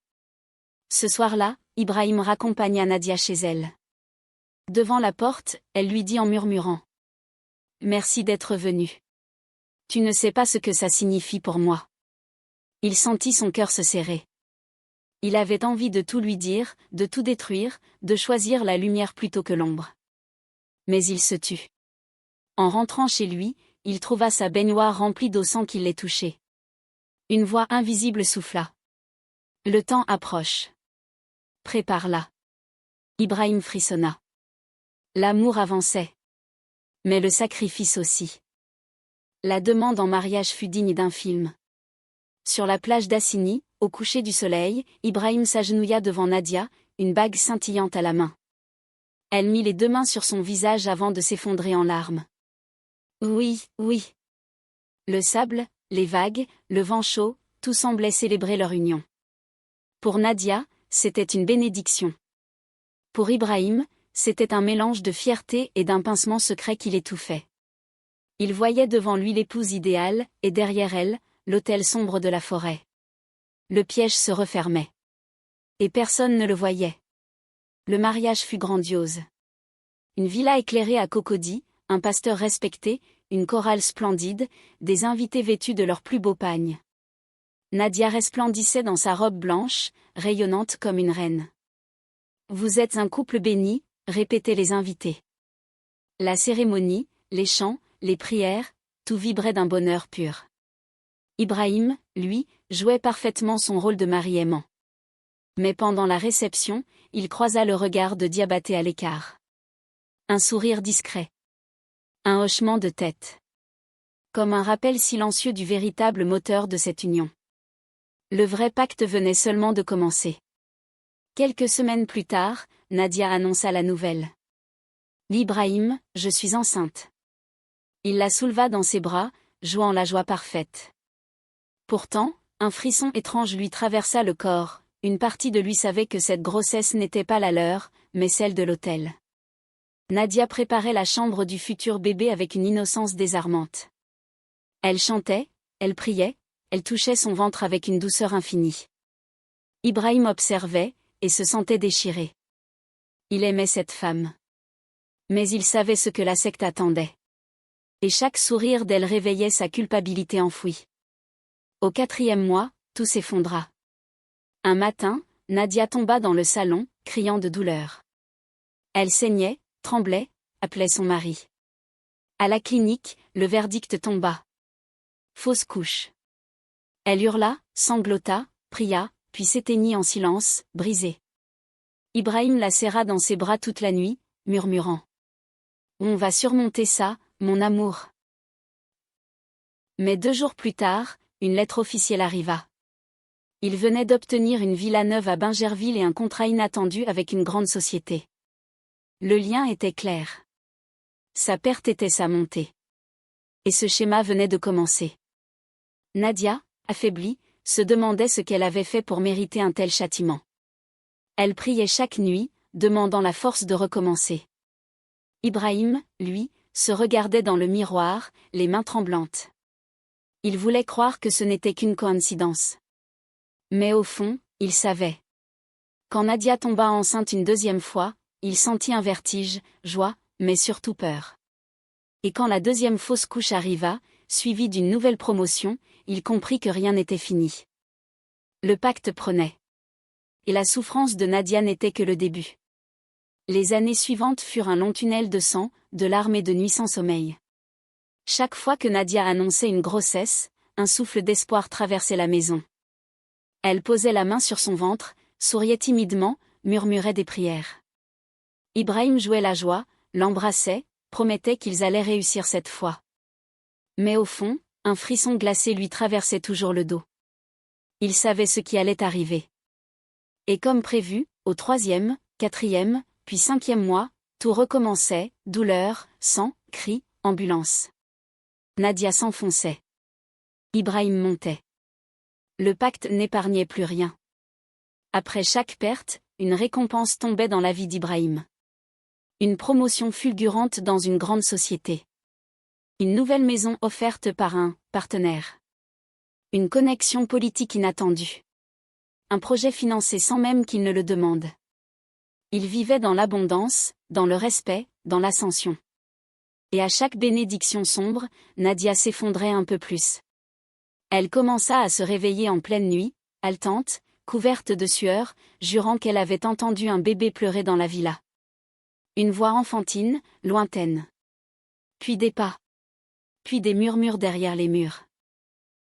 Ce soir-là, Ibrahim raccompagna Nadia chez elle. Devant la porte, elle lui dit en murmurant: « Merci d'être venu. Tu ne sais pas ce que ça signifie pour moi. » Il sentit son cœur se serrer. Il avait envie de tout lui dire, de tout détruire, de choisir la lumière plutôt que l'ombre. Mais il se tut. En rentrant chez lui, il trouva sa baignoire remplie d'eau sans qu'il l'ait touchée. Une voix invisible souffla. « Le temps approche. Prépare-la. » Ibrahim frissonna. L'amour avançait. Mais le sacrifice aussi. La demande en mariage fut digne d'un film. Sur la plage d'Assini, au coucher du soleil, Ibrahim s'agenouilla devant Nadia, une bague scintillante à la main. Elle mit les deux mains sur son visage avant de s'effondrer en larmes. Oui, oui. Le sable, les vagues, le vent chaud, tout semblait célébrer leur union. Pour Nadia, c'était une bénédiction. Pour Ibrahim, c'était un mélange de fierté et d'un pincement secret qui l'étouffait. Il voyait devant lui l'épouse idéale, et derrière elle, l'autel sombre de la forêt. Le piège se refermait. Et personne ne le voyait. Le mariage fut grandiose. Une villa éclairée à Cocody, un pasteur respecté, une chorale splendide, des invités vêtus de leurs plus beaux pagnes. Nadia resplendissait dans sa robe blanche, rayonnante comme une reine. « Vous êtes un couple béni », répétaient les invités. La cérémonie, les chants, les prières, tout vibrait d'un bonheur pur. Ibrahim, lui, jouait parfaitement son rôle de mari aimant. Mais pendant la réception, il croisa le regard de Diabaté à l'écart. Un sourire discret. Un hochement de tête. Comme un rappel silencieux du véritable moteur de cette union. Le vrai pacte venait seulement de commencer. Quelques semaines plus tard, Nadia annonça la nouvelle. « Ibrahim, je suis enceinte. » Il la souleva dans ses bras, jouant la joie parfaite. Pourtant, un frisson étrange lui traversa le corps, une partie de lui savait que cette grossesse n'était pas la leur, mais celle de l'autel. Nadia préparait la chambre du futur bébé avec une innocence désarmante. Elle chantait, elle priait, elle touchait son ventre avec une douceur infinie. Ibrahim observait, et se sentait déchiré. Il aimait cette femme. Mais il savait ce que la secte attendait. Et chaque sourire d'elle réveillait sa culpabilité enfouie. Au 4e mois, tout s'effondra. Un matin, Nadia tomba dans le salon, criant de douleur. Elle saignait, tremblait, appelait son mari. À la clinique, le verdict tomba. Fausse couche. Elle hurla, sanglota, pria, puis s'éteignit en silence, brisée. Ibrahim la serra dans ses bras toute la nuit, murmurant. On va surmonter ça, mon amour. Mais 2 jours plus tard, une lettre officielle arriva. Il venait d'obtenir une villa neuve à Bingerville et un contrat inattendu avec une grande société. Le lien était clair. Sa perte était sa montée. Et ce schéma venait de commencer. Nadia, affaiblie, se demandait ce qu'elle avait fait pour mériter un tel châtiment. Elle priait chaque nuit, demandant la force de recommencer. Ibrahim, lui, se regardait dans le miroir, les mains tremblantes. Il voulait croire que ce n'était qu'une coïncidence. Mais au fond, il savait. Quand Nadia tomba enceinte une 2e fois, il sentit un vertige, joie, mais surtout peur. Et quand la 2e fausse couche arriva, suivie d'une nouvelle promotion, il comprit que rien n'était fini. Le pacte prenait. Et la souffrance de Nadia n'était que le début. Les années suivantes furent un long tunnel de sang, de larmes et de nuits sans sommeil. Chaque fois que Nadia annonçait une grossesse, un souffle d'espoir traversait la maison. Elle posait la main sur son ventre, souriait timidement, murmurait des prières. Ibrahim jouait la joie, l'embrassait, promettait qu'ils allaient réussir cette fois. Mais au fond, un frisson glacé lui traversait toujours le dos. Il savait ce qui allait arriver. Et comme prévu, au 3e, 4e, puis 5e mois, tout recommençait, douleur, sang, cris, ambulance. Nadia s'enfonçait. Ibrahim montait. Le pacte n'épargnait plus rien. Après chaque perte, une récompense tombait dans la vie d'Ibrahim. Une promotion fulgurante dans une grande société. Une nouvelle maison offerte par un partenaire. Une connexion politique inattendue. Un projet financé sans même qu'il ne le demande. Il vivait dans l'abondance, dans le respect, dans l'ascension. Et à chaque bénédiction sombre, Nadia s'effondrait un peu plus. Elle commença à se réveiller en pleine nuit, haletante, couverte de sueur, jurant qu'elle avait entendu un bébé pleurer dans la villa. Une voix enfantine, lointaine. Puis des pas. Puis des murmures derrière les murs.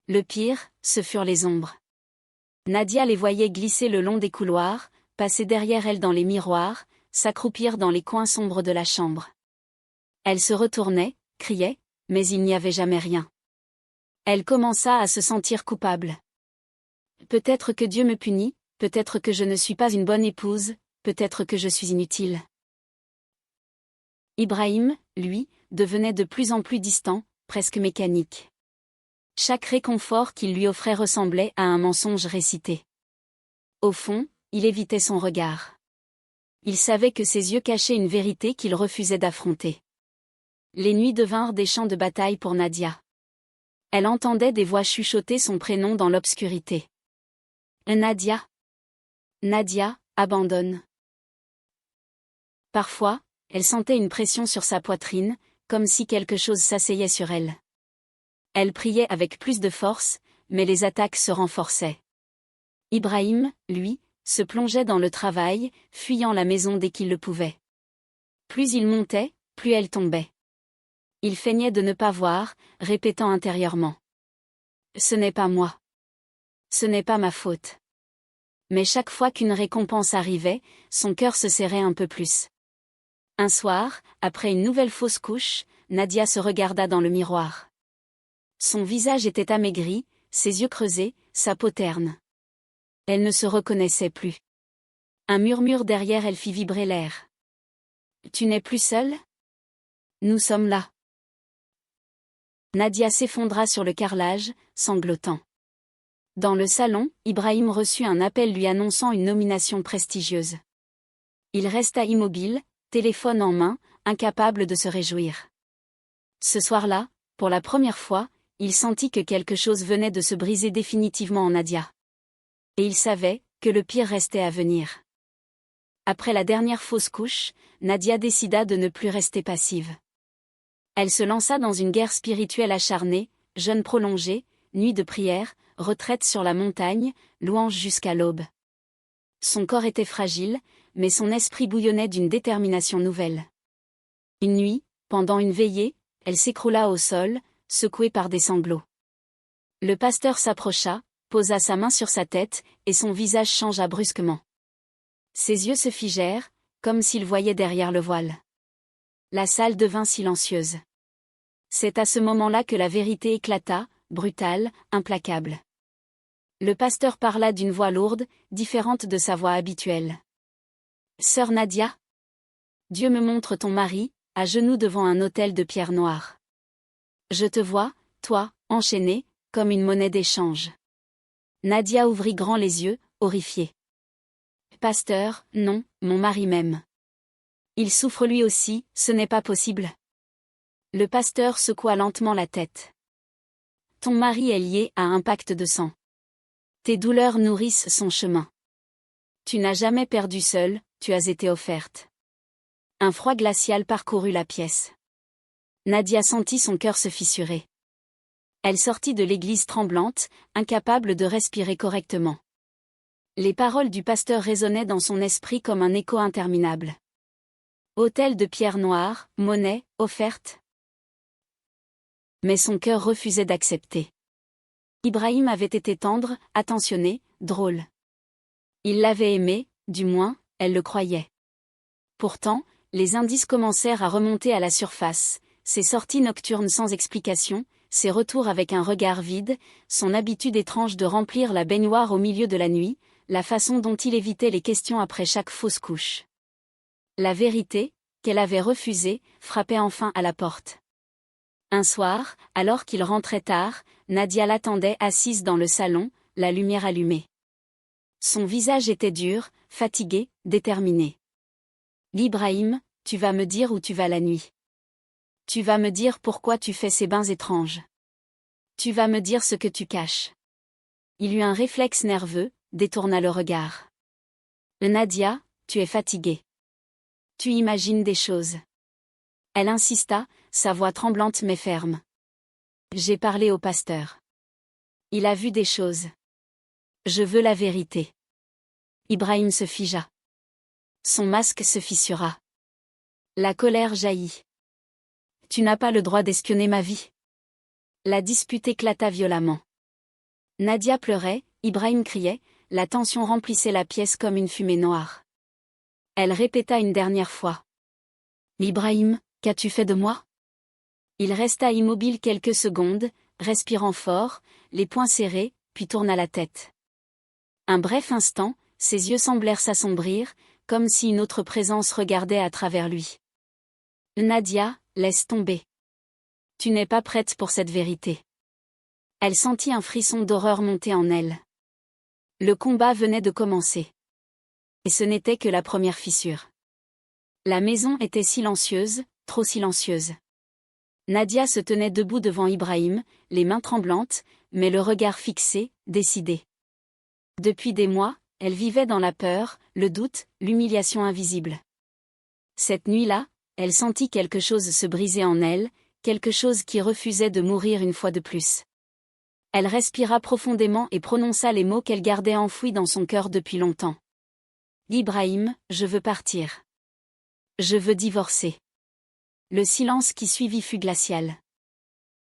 Le pire, ce furent les ombres. Nadia les voyait glisser le long des couloirs, passer derrière elle dans les miroirs, s'accroupir dans les coins sombres de la chambre. Elle se retournait, criait, mais il n'y avait jamais rien. Elle commença à se sentir coupable. Peut-être que Dieu me punit, peut-être que je ne suis pas une bonne épouse, peut-être que je suis inutile. Ibrahim, lui, devenait de plus en plus distant, presque mécanique. Chaque réconfort qu'il lui offrait ressemblait à un mensonge récité. Au fond, il évitait son regard. Il savait que ses yeux cachaient une vérité qu'il refusait d'affronter. Les nuits devinrent des champs de bataille pour Nadia. Elle entendait des voix chuchoter son prénom dans l'obscurité. Nadia. Nadia, abandonne. Parfois, elle sentait une pression sur sa poitrine, comme si quelque chose s'asseyait sur elle. Elle priait avec plus de force, mais les attaques se renforçaient. Ibrahim, lui, se plongeait dans le travail, fuyant la maison dès qu'il le pouvait. Plus il montait, plus elle tombait. Il feignait de ne pas voir, répétant intérieurement. « Ce n'est pas moi. Ce n'est pas ma faute. » Mais chaque fois qu'une récompense arrivait, son cœur se serrait un peu plus. Un soir, après une nouvelle fausse couche, Nadia se regarda dans le miroir. Son visage était amaigri, ses yeux creusés, sa peau terne. Elle ne se reconnaissait plus. Un murmure derrière elle fit vibrer l'air. « Tu n'es plus seule ? Nous sommes là. » Nadia s'effondra sur le carrelage, sanglotant. Dans le salon, Ibrahim reçut un appel lui annonçant une nomination prestigieuse. Il resta immobile, téléphone en main, incapable de se réjouir. Ce soir-là, pour la première fois, il sentit que quelque chose venait de se briser définitivement en Nadia. Et il savait que le pire restait à venir. Après la dernière fausse couche, Nadia décida de ne plus rester passive. Elle se lança dans une guerre spirituelle acharnée, jeûne prolongé, nuit de prière, retraite sur la montagne, louange jusqu'à l'aube. Son corps était fragile, mais son esprit bouillonnait d'une détermination nouvelle. Une nuit, pendant une veillée, elle s'écroula au sol, secouée par des sanglots. Le pasteur s'approcha, posa sa main sur sa tête, et son visage changea brusquement. Ses yeux se figèrent, comme s'il voyait derrière le voile. La salle devint silencieuse. C'est à ce moment-là que la vérité éclata, brutale, implacable. Le pasteur parla d'une voix lourde, différente de sa voix habituelle. « Sœur Nadia ? Dieu me montre ton mari, à genoux devant un autel de pierre noire. Je te vois, toi, enchaînée, comme une monnaie d'échange. » Nadia ouvrit grand les yeux, horrifiée. « Pasteur, non, mon mari m'aime. Il souffre lui aussi, ce n'est pas possible. » Le pasteur secoua lentement la tête. « Ton mari est lié à un pacte de sang. Tes douleurs nourrissent son chemin. Tu n'as jamais perdu seule, tu as été offerte. » Un froid glacial parcourut la pièce. Nadia sentit son cœur se fissurer. Elle sortit de l'église tremblante, incapable de respirer correctement. Les paroles du pasteur résonnaient dans son esprit comme un écho interminable. Autel de pierre noire, monnaie, offerte. Mais son cœur refusait d'accepter. Ibrahim avait été tendre, attentionné, drôle. Il l'avait aimé, du moins, elle le croyait. Pourtant, les indices commencèrent à remonter à la surface, ses sorties nocturnes sans explication, ses retours avec un regard vide, son habitude étrange de remplir la baignoire au milieu de la nuit, la façon dont il évitait les questions après chaque fausse couche. La vérité, qu'elle avait refusée, frappait enfin à la porte. Un soir, alors qu'il rentrait tard, Nadia l'attendait assise dans le salon, la lumière allumée. Son visage était dur, fatigué, déterminé. « Ibrahim, tu vas me dire où tu vas la nuit. Tu vas me dire pourquoi tu fais ces bains étranges. Tu vas me dire ce que tu caches. » Il eut un réflexe nerveux, détourna le regard. « Nadia, tu es fatiguée. Tu imagines des choses. » Elle insista, sa voix tremblante mais ferme. « J'ai parlé au pasteur. Il a vu des choses. Je veux la vérité. » Ibrahim se figea. Son masque se fissura. La colère jaillit. « Tu n'as pas le droit d'espionner ma vie. » La dispute éclata violemment. Nadia pleurait, Ibrahim criait, la tension remplissait la pièce comme une fumée noire. Elle répéta une dernière fois. « Ibrahim, qu'as-tu fait de moi ?» Il resta immobile quelques secondes, respirant fort, les poings serrés, puis tourna la tête. Un bref instant, ses yeux semblèrent s'assombrir, comme si une autre présence regardait à travers lui. « Nadia, laisse tomber. Tu n'es pas prête pour cette vérité. » Elle sentit un frisson d'horreur monter en elle. Le combat venait de commencer. Et ce n'était que la première fissure. La maison était silencieuse, trop silencieuse. Nadia se tenait debout devant Ibrahim, les mains tremblantes, mais le regard fixé, décidé. Depuis des mois, elle vivait dans la peur, le doute, l'humiliation invisible. Cette nuit-là, elle sentit quelque chose se briser en elle, quelque chose qui refusait de mourir une fois de plus. Elle respira profondément et prononça les mots qu'elle gardait enfouis dans son cœur depuis longtemps. « Ibrahim, je veux partir. Je veux divorcer. » Le silence qui suivit fut glacial.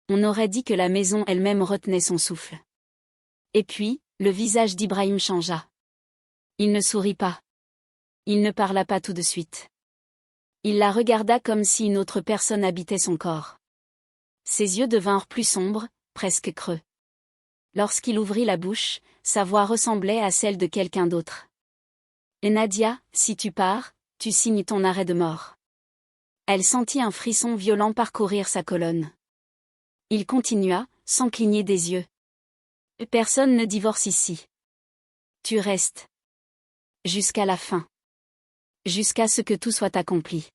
On aurait dit que la maison elle-même retenait son souffle. Et puis, le visage d'Ibrahim changea. Il ne sourit pas. Il ne parla pas tout de suite. Il la regarda comme si une autre personne habitait son corps. Ses yeux devinrent plus sombres, presque creux. Lorsqu'il ouvrit la bouche, sa voix ressemblait à celle de quelqu'un d'autre. « Et Nadia, si tu pars, tu signes ton arrêt de mort. » Elle sentit un frisson violent parcourir sa colonne. Il continua, sans cligner des yeux. « Personne ne divorce ici. Tu restes. Jusqu'à la fin. Jusqu'à ce que tout soit accompli. »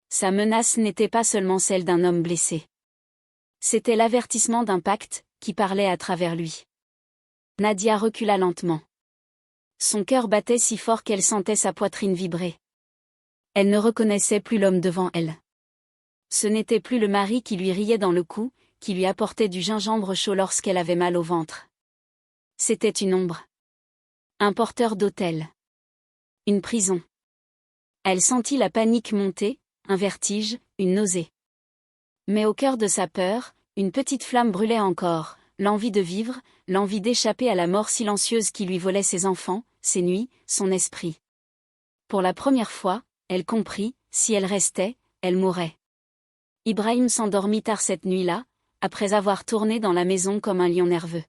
Sa menace n'était pas seulement celle d'un homme blessé. C'était l'avertissement d'un pacte, qui parlait à travers lui. Nadia recula lentement. Son cœur battait si fort qu'elle sentait sa poitrine vibrer. Elle ne reconnaissait plus l'homme devant elle. Ce n'était plus le mari qui lui riait dans le cou, qui lui apportait du gingembre chaud lorsqu'elle avait mal au ventre. C'était une ombre. Un porteur d'autel. Une prison. Elle sentit la panique monter, un vertige, une nausée. Mais au cœur de sa peur, une petite flamme brûlait encore, l'envie de vivre, l'envie d'échapper à la mort silencieuse qui lui volait ses enfants, ses nuits, son esprit. Pour la première fois, elle comprit, si elle restait, elle mourrait. Ibrahim s'endormit tard cette nuit-là, après avoir tourné dans la maison comme un lion nerveux.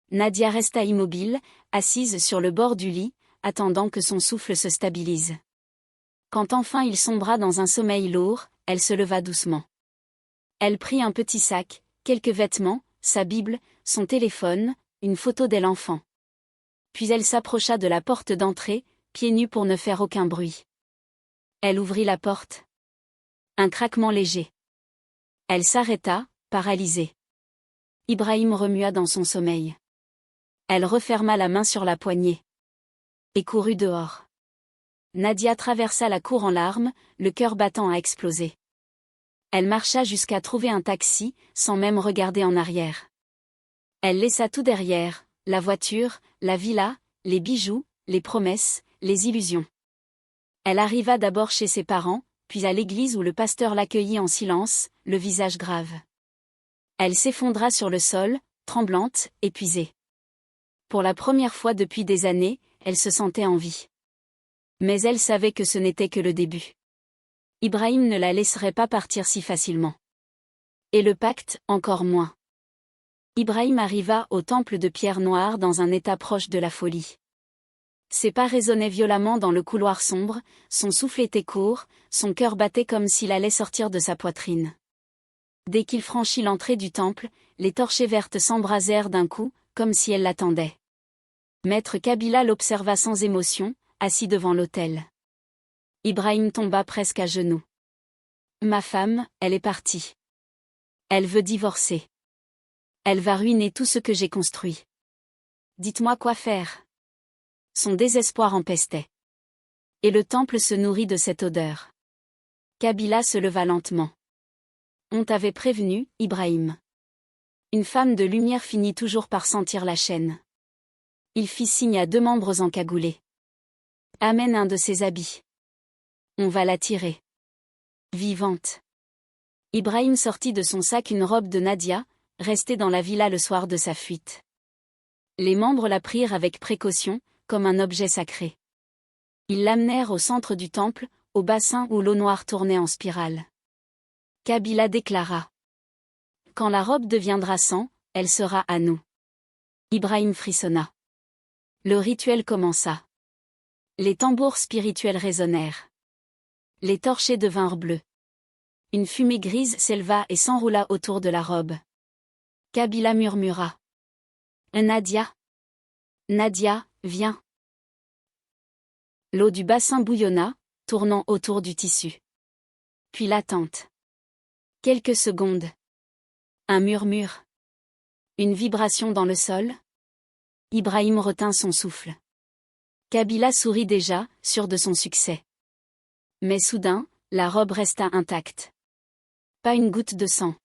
Nadia resta immobile, assise sur le bord du lit, attendant que son souffle se stabilise. Quand enfin il sombra dans un sommeil lourd, elle se leva doucement. Elle prit un petit sac, quelques vêtements, sa Bible, son téléphone, une photo d'elle enfant. Puis elle s'approcha de la porte d'entrée, pieds nus pour ne faire aucun bruit. Elle ouvrit la porte. Un craquement léger. Elle s'arrêta, paralysée. Ibrahim remua dans son sommeil. Elle referma la main sur la poignée. Et courut dehors. Nadia traversa la cour en larmes, le cœur battant à exploser. Elle marcha jusqu'à trouver un taxi, sans même regarder en arrière. Elle laissa tout derrière, la voiture, la villa, les bijoux, les promesses, les illusions. Elle arriva d'abord chez ses parents, puis à l'église où le pasteur l'accueillit en silence, le visage grave. Elle s'effondra sur le sol, tremblante, épuisée. Pour la première fois depuis des années, elle se sentait en vie. Mais elle savait que ce n'était que le début. Ibrahim ne la laisserait pas partir si facilement. Et le pacte, encore moins. Ibrahim arriva au temple de pierre noire dans un état proche de la folie. Ses pas résonnaient violemment dans le couloir sombre, son souffle était court, son cœur battait comme s'il allait sortir de sa poitrine. Dès qu'il franchit l'entrée du temple, les torchées vertes s'embrasèrent d'un coup, comme si elles l'attendaient. Maître Kabila l'observa sans émotion, assis devant l'autel. Ibrahim tomba presque à genoux. « Ma femme, elle est partie. Elle veut divorcer. Elle va ruiner tout ce que j'ai construit. Dites-moi quoi faire. » Son désespoir empestait. Et le temple se nourrit de cette odeur. Kabila se leva lentement. On t'avait prévenu, Ibrahim. Une femme de lumière finit toujours par sentir la chaîne. Il fit signe à deux membres encagoulés. Amène un de ses habits. On va la tirer. Vivante. Ibrahim sortit de son sac une robe de Nadia, restée dans la villa le soir de sa fuite. Les membres la prirent avec précaution, comme un objet sacré. Ils l'amenèrent au centre du temple, au bassin où l'eau noire tournait en spirale. Kabila déclara. Quand la robe deviendra sang, elle sera à nous. Ibrahim frissonna. Le rituel commença. Les tambours spirituels résonnèrent. Les torchées devinrent bleus. Une fumée grise s'éleva et s'enroula autour de la robe. Kabila murmura. Nadia. Nadia, viens. L'eau du bassin bouillonna, tournant autour du tissu. Puis l'attente. Quelques secondes. Un murmure. Une vibration dans le sol. Ibrahim retint son souffle. Kabila sourit déjà, sûr de son succès. Mais soudain, la robe resta intacte. Pas une goutte de sang.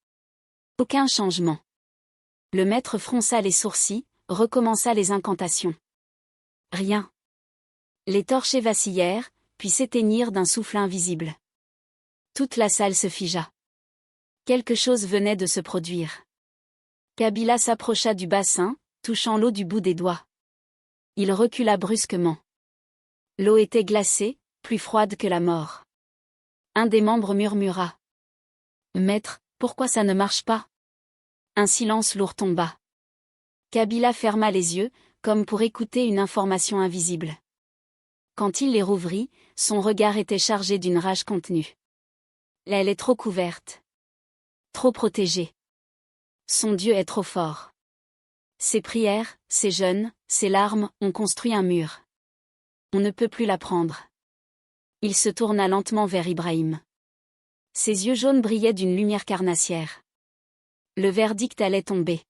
Aucun changement. Le maître fronça les sourcils, recommença les incantations. Rien. Les torchées vacillèrent, puis s'éteignirent d'un souffle invisible. Toute la salle se figea. Quelque chose venait de se produire. Kabila s'approcha du bassin, touchant l'eau du bout des doigts. Il recula brusquement. L'eau était glacée, plus froide que la mort. Un des membres murmura. « Maître, pourquoi ça ne marche pas ?» Un silence lourd tomba. Kabila ferma les yeux, comme pour écouter une information invisible. Quand il les rouvrit, son regard était chargé d'une rage contenue. Elle est trop couverte. Trop protégée. Son Dieu est trop fort. Ses prières, ses jeûnes, ses larmes ont construit un mur. On ne peut plus la prendre. Il se tourna lentement vers Ibrahim. Ses yeux jaunes brillaient d'une lumière carnassière. Le verdict allait tomber.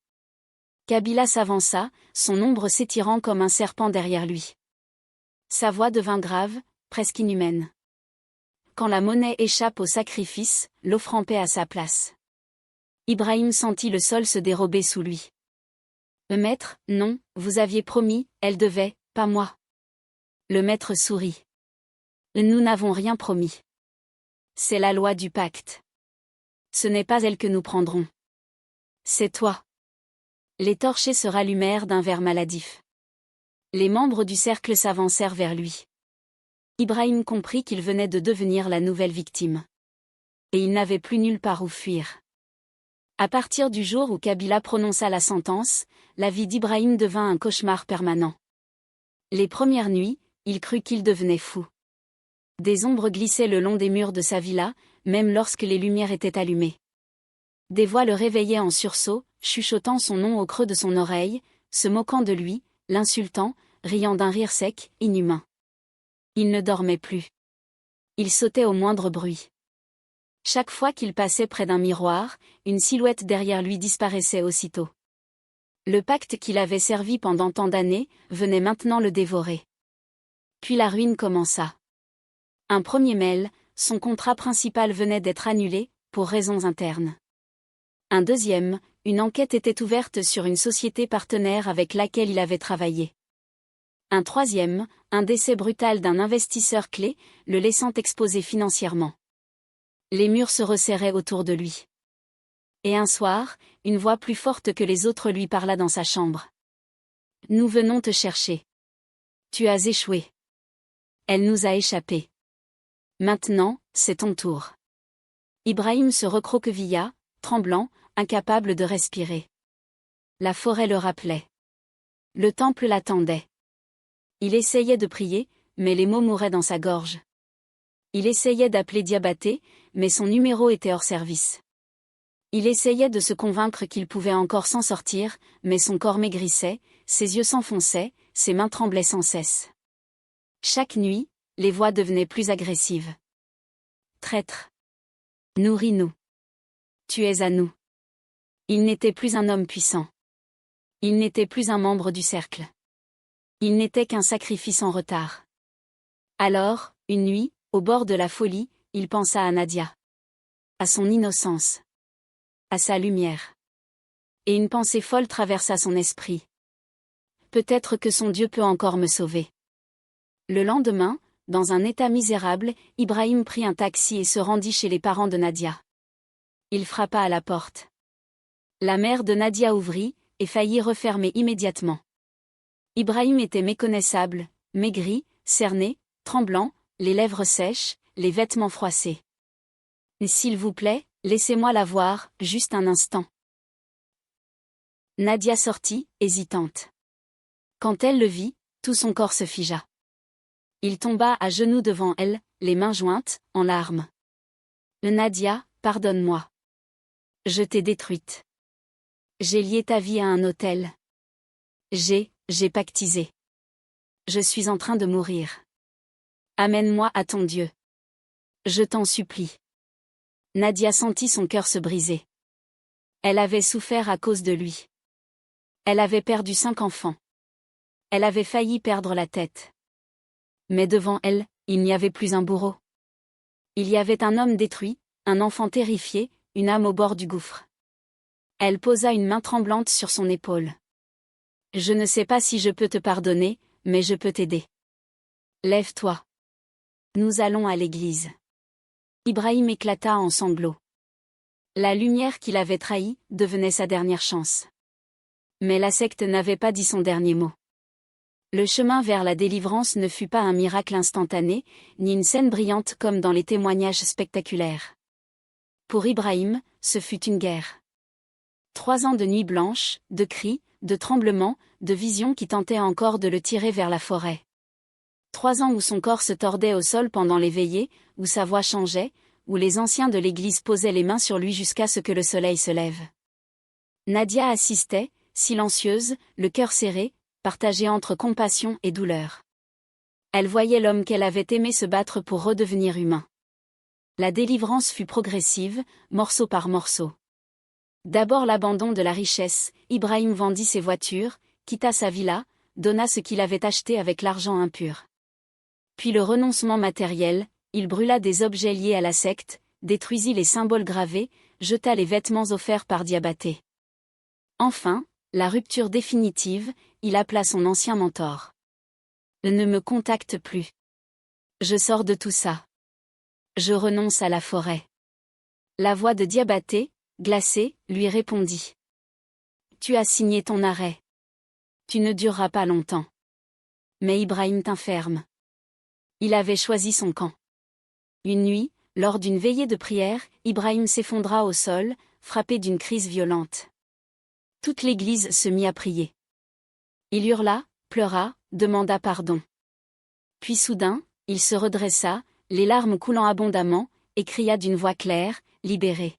Kabila s'avança, son ombre s'étirant comme un serpent derrière lui. Sa voix devint grave, presque inhumaine. Quand la monnaie échappe au sacrifice, l'offrant paie à sa place. Ibrahim sentit le sol se dérober sous lui. Maître, non, vous aviez promis, elle devait, pas moi. Le maître sourit. Nous n'avons rien promis. C'est la loi du pacte. Ce n'est pas elle que nous prendrons. C'est toi. Les torchers se rallumèrent d'un vert maladif. Les membres du cercle s'avancèrent vers lui. Ibrahim comprit qu'il venait de devenir la nouvelle victime. Et il n'avait plus nulle part où fuir. À partir du jour où Kabila prononça la sentence, la vie d'Ibrahim devint un cauchemar permanent. Les premières nuits, il crut qu'il devenait fou. Des ombres glissaient le long des murs de sa villa, même lorsque les lumières étaient allumées. Des voix le réveillaient en sursaut, chuchotant son nom au creux de son oreille, se moquant de lui, l'insultant, riant d'un rire sec, inhumain. Il ne dormait plus. Il sautait au moindre bruit. Chaque fois qu'il passait près d'un miroir, une silhouette derrière lui disparaissait aussitôt. Le pacte qu'il avait servi pendant tant d'années, venait maintenant le dévorer. Puis la ruine commença. Un premier mail, son contrat principal venait d'être annulé, pour raisons internes. Un deuxième, une enquête était ouverte sur une société partenaire avec laquelle il avait travaillé. Un troisième, un décès brutal d'un investisseur clé, le laissant exposé financièrement. Les murs se resserraient autour de lui. Et un soir, une voix plus forte que les autres lui parla dans sa chambre. « Nous venons te chercher. Tu as échoué. Elle nous a échappé. Maintenant, c'est ton tour. » Ibrahim se recroquevilla, tremblant, incapable de respirer. La forêt le rappelait. Le temple l'attendait. Il essayait de prier, mais les mots mouraient dans sa gorge. Il essayait d'appeler Diabaté, mais son numéro était hors service. Il essayait de se convaincre qu'il pouvait encore s'en sortir, mais son corps maigrissait, ses yeux s'enfonçaient, ses mains tremblaient sans cesse. Chaque nuit, les voix devenaient plus agressives. Traître. Nourris-nous. Tu es à nous. Il n'était plus un homme puissant. Il n'était plus un membre du cercle. Il n'était qu'un sacrifice en retard. Alors, une nuit, au bord de la folie, il pensa à Nadia. À son innocence. À sa lumière. Et une pensée folle traversa son esprit. Peut-être que son Dieu peut encore me sauver. Le lendemain, dans un état misérable, Ibrahim prit un taxi et se rendit chez les parents de Nadia. Il frappa à la porte. La mère de Nadia ouvrit, et faillit refermer immédiatement. Ibrahim était méconnaissable, maigri, cerné, tremblant, les lèvres sèches, les vêtements froissés. « S'il vous plaît, laissez-moi la voir, juste un instant. » Nadia sortit, hésitante. Quand elle le vit, tout son corps se figea. Il tomba à genoux devant elle, les mains jointes, en larmes. « Nadia, pardonne-moi. Je t'ai détruite. J'ai lié ta vie à un autel. J'ai pactisé. Je suis en train de mourir. Amène-moi à ton Dieu. Je t'en supplie. » Nadia sentit son cœur se briser. Elle avait souffert à cause de lui. Elle avait perdu 5 enfants. Elle avait failli perdre la tête. Mais devant elle, il n'y avait plus un bourreau. Il y avait un homme détruit, un enfant terrifié, une âme au bord du gouffre. Elle posa une main tremblante sur son épaule. « Je ne sais pas si je peux te pardonner, mais je peux t'aider. Lève-toi. Nous allons à l'église. » Ibrahim éclata en sanglots. La lumière qu'il avait trahie devenait sa dernière chance. Mais la secte n'avait pas dit son dernier mot. Le chemin vers la délivrance ne fut pas un miracle instantané, ni une scène brillante comme dans les témoignages spectaculaires. Pour Ibrahim, ce fut une guerre. 3 ans de nuits blanches, de cris, de tremblements, de visions qui tentaient encore de le tirer vers la forêt. 3 ans où son corps se tordait au sol pendant les veillées, où sa voix changeait, où les anciens de l'église posaient les mains sur lui jusqu'à ce que le soleil se lève. Nadia assistait, silencieuse, le cœur serré, partagé entre compassion et douleur. Elle voyait l'homme qu'elle avait aimé se battre pour redevenir humain. La délivrance fut progressive, morceau par morceau. D'abord l'abandon de la richesse, Ibrahim vendit ses voitures, quitta sa villa, donna ce qu'il avait acheté avec l'argent impur. Puis le renoncement matériel, il brûla des objets liés à la secte, détruisit les symboles gravés, jeta les vêtements offerts par Diabaté. Enfin, La rupture définitive, il appela son ancien mentor. Ne me contacte plus. Je sors de tout ça. Je renonce à la forêt. La voix de Diabaté, glacée, lui répondit. Tu as signé ton arrêt. Tu ne dureras pas longtemps. Mais Ibrahim tint ferme. Il avait choisi son camp. Une nuit, lors d'une veillée de prière, Ibrahim s'effondra au sol, frappé d'une crise violente. Toute l'église se mit à prier. Il hurla, pleura, demanda pardon. Puis soudain, il se redressa, les larmes coulant abondamment, et cria d'une voix claire, libéré.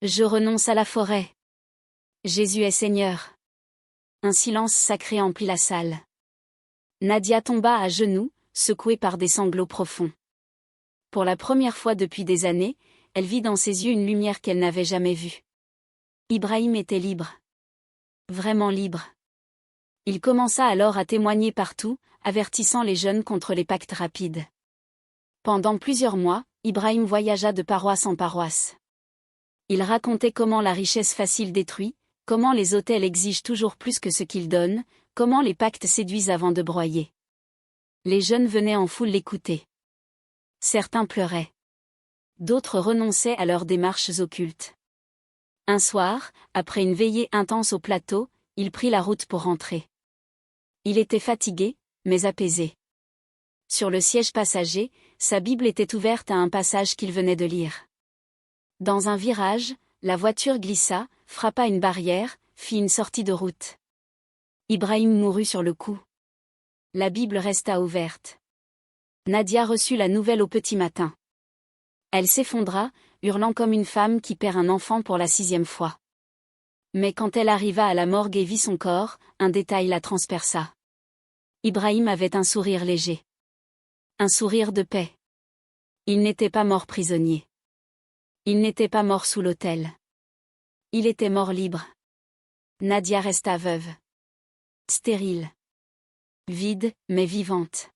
Je renonce à la forêt. Jésus est Seigneur. Un silence sacré emplit la salle. Nadia tomba à genoux, secouée par des sanglots profonds. Pour la première fois depuis des années, elle vit dans ses yeux une lumière qu'elle n'avait jamais vue. Ibrahim était libre. Vraiment libre. Il commença alors à témoigner partout, avertissant les jeunes contre les pactes rapides. Pendant plusieurs mois, Ibrahim voyagea de paroisse en paroisse. Il racontait comment la richesse facile détruit, comment les autels exigent toujours plus que ce qu'ils donnent, comment les pactes séduisent avant de broyer. Les jeunes venaient en foule l'écouter. Certains pleuraient. D'autres renonçaient à leurs démarches occultes. Un soir, après une veillée intense au plateau, il prit la route pour rentrer. Il était fatigué, mais apaisé. Sur le siège passager, sa Bible était ouverte à un passage qu'il venait de lire. Dans un virage, la voiture glissa, frappa une barrière, fit une sortie de route. Ibrahim mourut sur le coup. La Bible resta ouverte. Nadia reçut la nouvelle au petit matin. Elle s'effondra, hurlant comme une femme qui perd un enfant pour la 6e fois. Mais quand elle arriva à la morgue et vit son corps, un détail la transperça. Ibrahim avait un sourire léger. Un sourire de paix. Il n'était pas mort prisonnier. Il n'était pas mort sous l'autel. Il était mort libre. Nadia resta veuve. Stérile. Vide, mais vivante.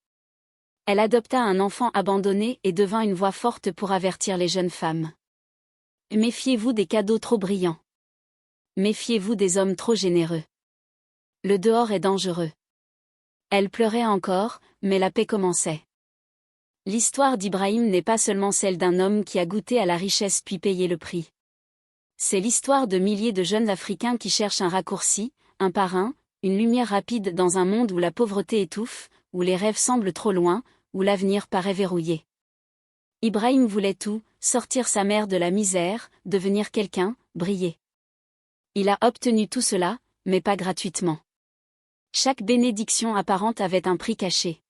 Elle adopta un enfant abandonné et devint une voix forte pour avertir les jeunes femmes. Méfiez-vous des cadeaux trop brillants. Méfiez-vous des hommes trop généreux. Le dehors est dangereux. Elle pleurait encore, mais la paix commençait. L'histoire d'Ibrahim n'est pas seulement celle d'un homme qui a goûté à la richesse puis payé le prix. C'est l'histoire de milliers de jeunes Africains qui cherchent un raccourci, un parrain, une lumière rapide dans un monde où la pauvreté étouffe, où les rêves semblent trop loin, où l'avenir paraît verrouillé. Ibrahim voulait tout, sortir sa mère de la misère, devenir quelqu'un, briller. Il a obtenu tout cela, mais pas gratuitement. Chaque bénédiction apparente avait un prix caché.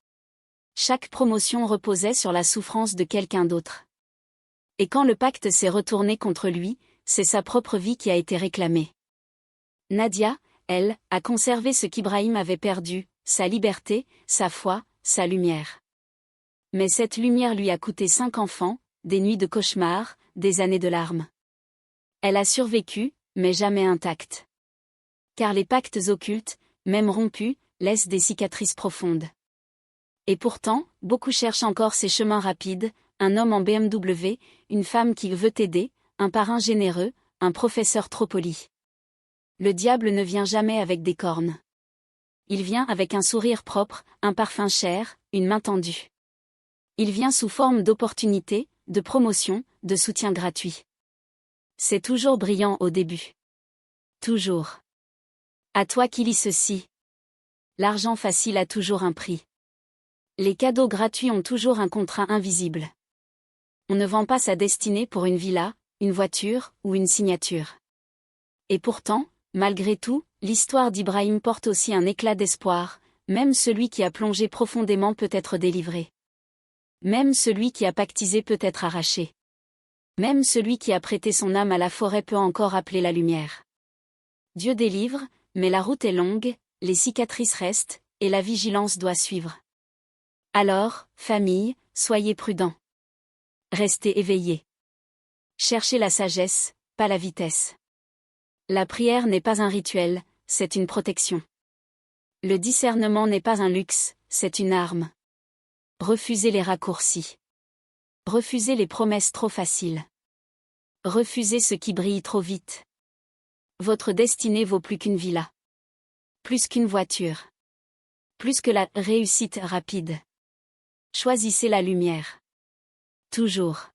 Chaque promotion reposait sur la souffrance de quelqu'un d'autre. Et quand le pacte s'est retourné contre lui, c'est sa propre vie qui a été réclamée. Nadia, elle, a conservé ce qu'Ibrahim avait perdu, sa liberté, sa foi, sa lumière. Mais cette lumière lui a coûté 5 enfants, des nuits de cauchemars, des années de larmes. Elle a survécu, mais jamais intacte. Car les pactes occultes, même rompus, laissent des cicatrices profondes. Et pourtant, beaucoup cherchent encore ces chemins rapides, un homme en BMW, une femme qui veut t'aider, un parrain généreux, un professeur trop poli. Le diable ne vient jamais avec des cornes. Il vient avec un sourire propre, un parfum cher, une main tendue. Il vient sous forme d'opportunités, de promotions, de soutien gratuit. C'est toujours brillant au début. Toujours. À toi qui lis ceci. L'argent facile a toujours un prix. Les cadeaux gratuits ont toujours un contrat invisible. On ne vend pas sa destinée pour une villa, une voiture ou une signature. Et pourtant, malgré tout, l'histoire d'Ibrahim porte aussi un éclat d'espoir, même celui qui a plongé profondément peut être délivré. Même celui qui a pactisé peut être arraché. Même celui qui a prêté son âme à la forêt peut encore appeler la lumière. Dieu délivre, mais la route est longue, les cicatrices restent, et la vigilance doit suivre. Alors, famille, soyez prudents. Restez éveillés. Cherchez la sagesse, pas la vitesse. La prière n'est pas un rituel, c'est une protection. Le discernement n'est pas un luxe, c'est une arme. Refusez les raccourcis. Refusez les promesses trop faciles. Refusez ce qui brille trop vite. Votre destinée vaut plus qu'une villa. Plus qu'une voiture. Plus que la réussite rapide. Choisissez la lumière. Toujours.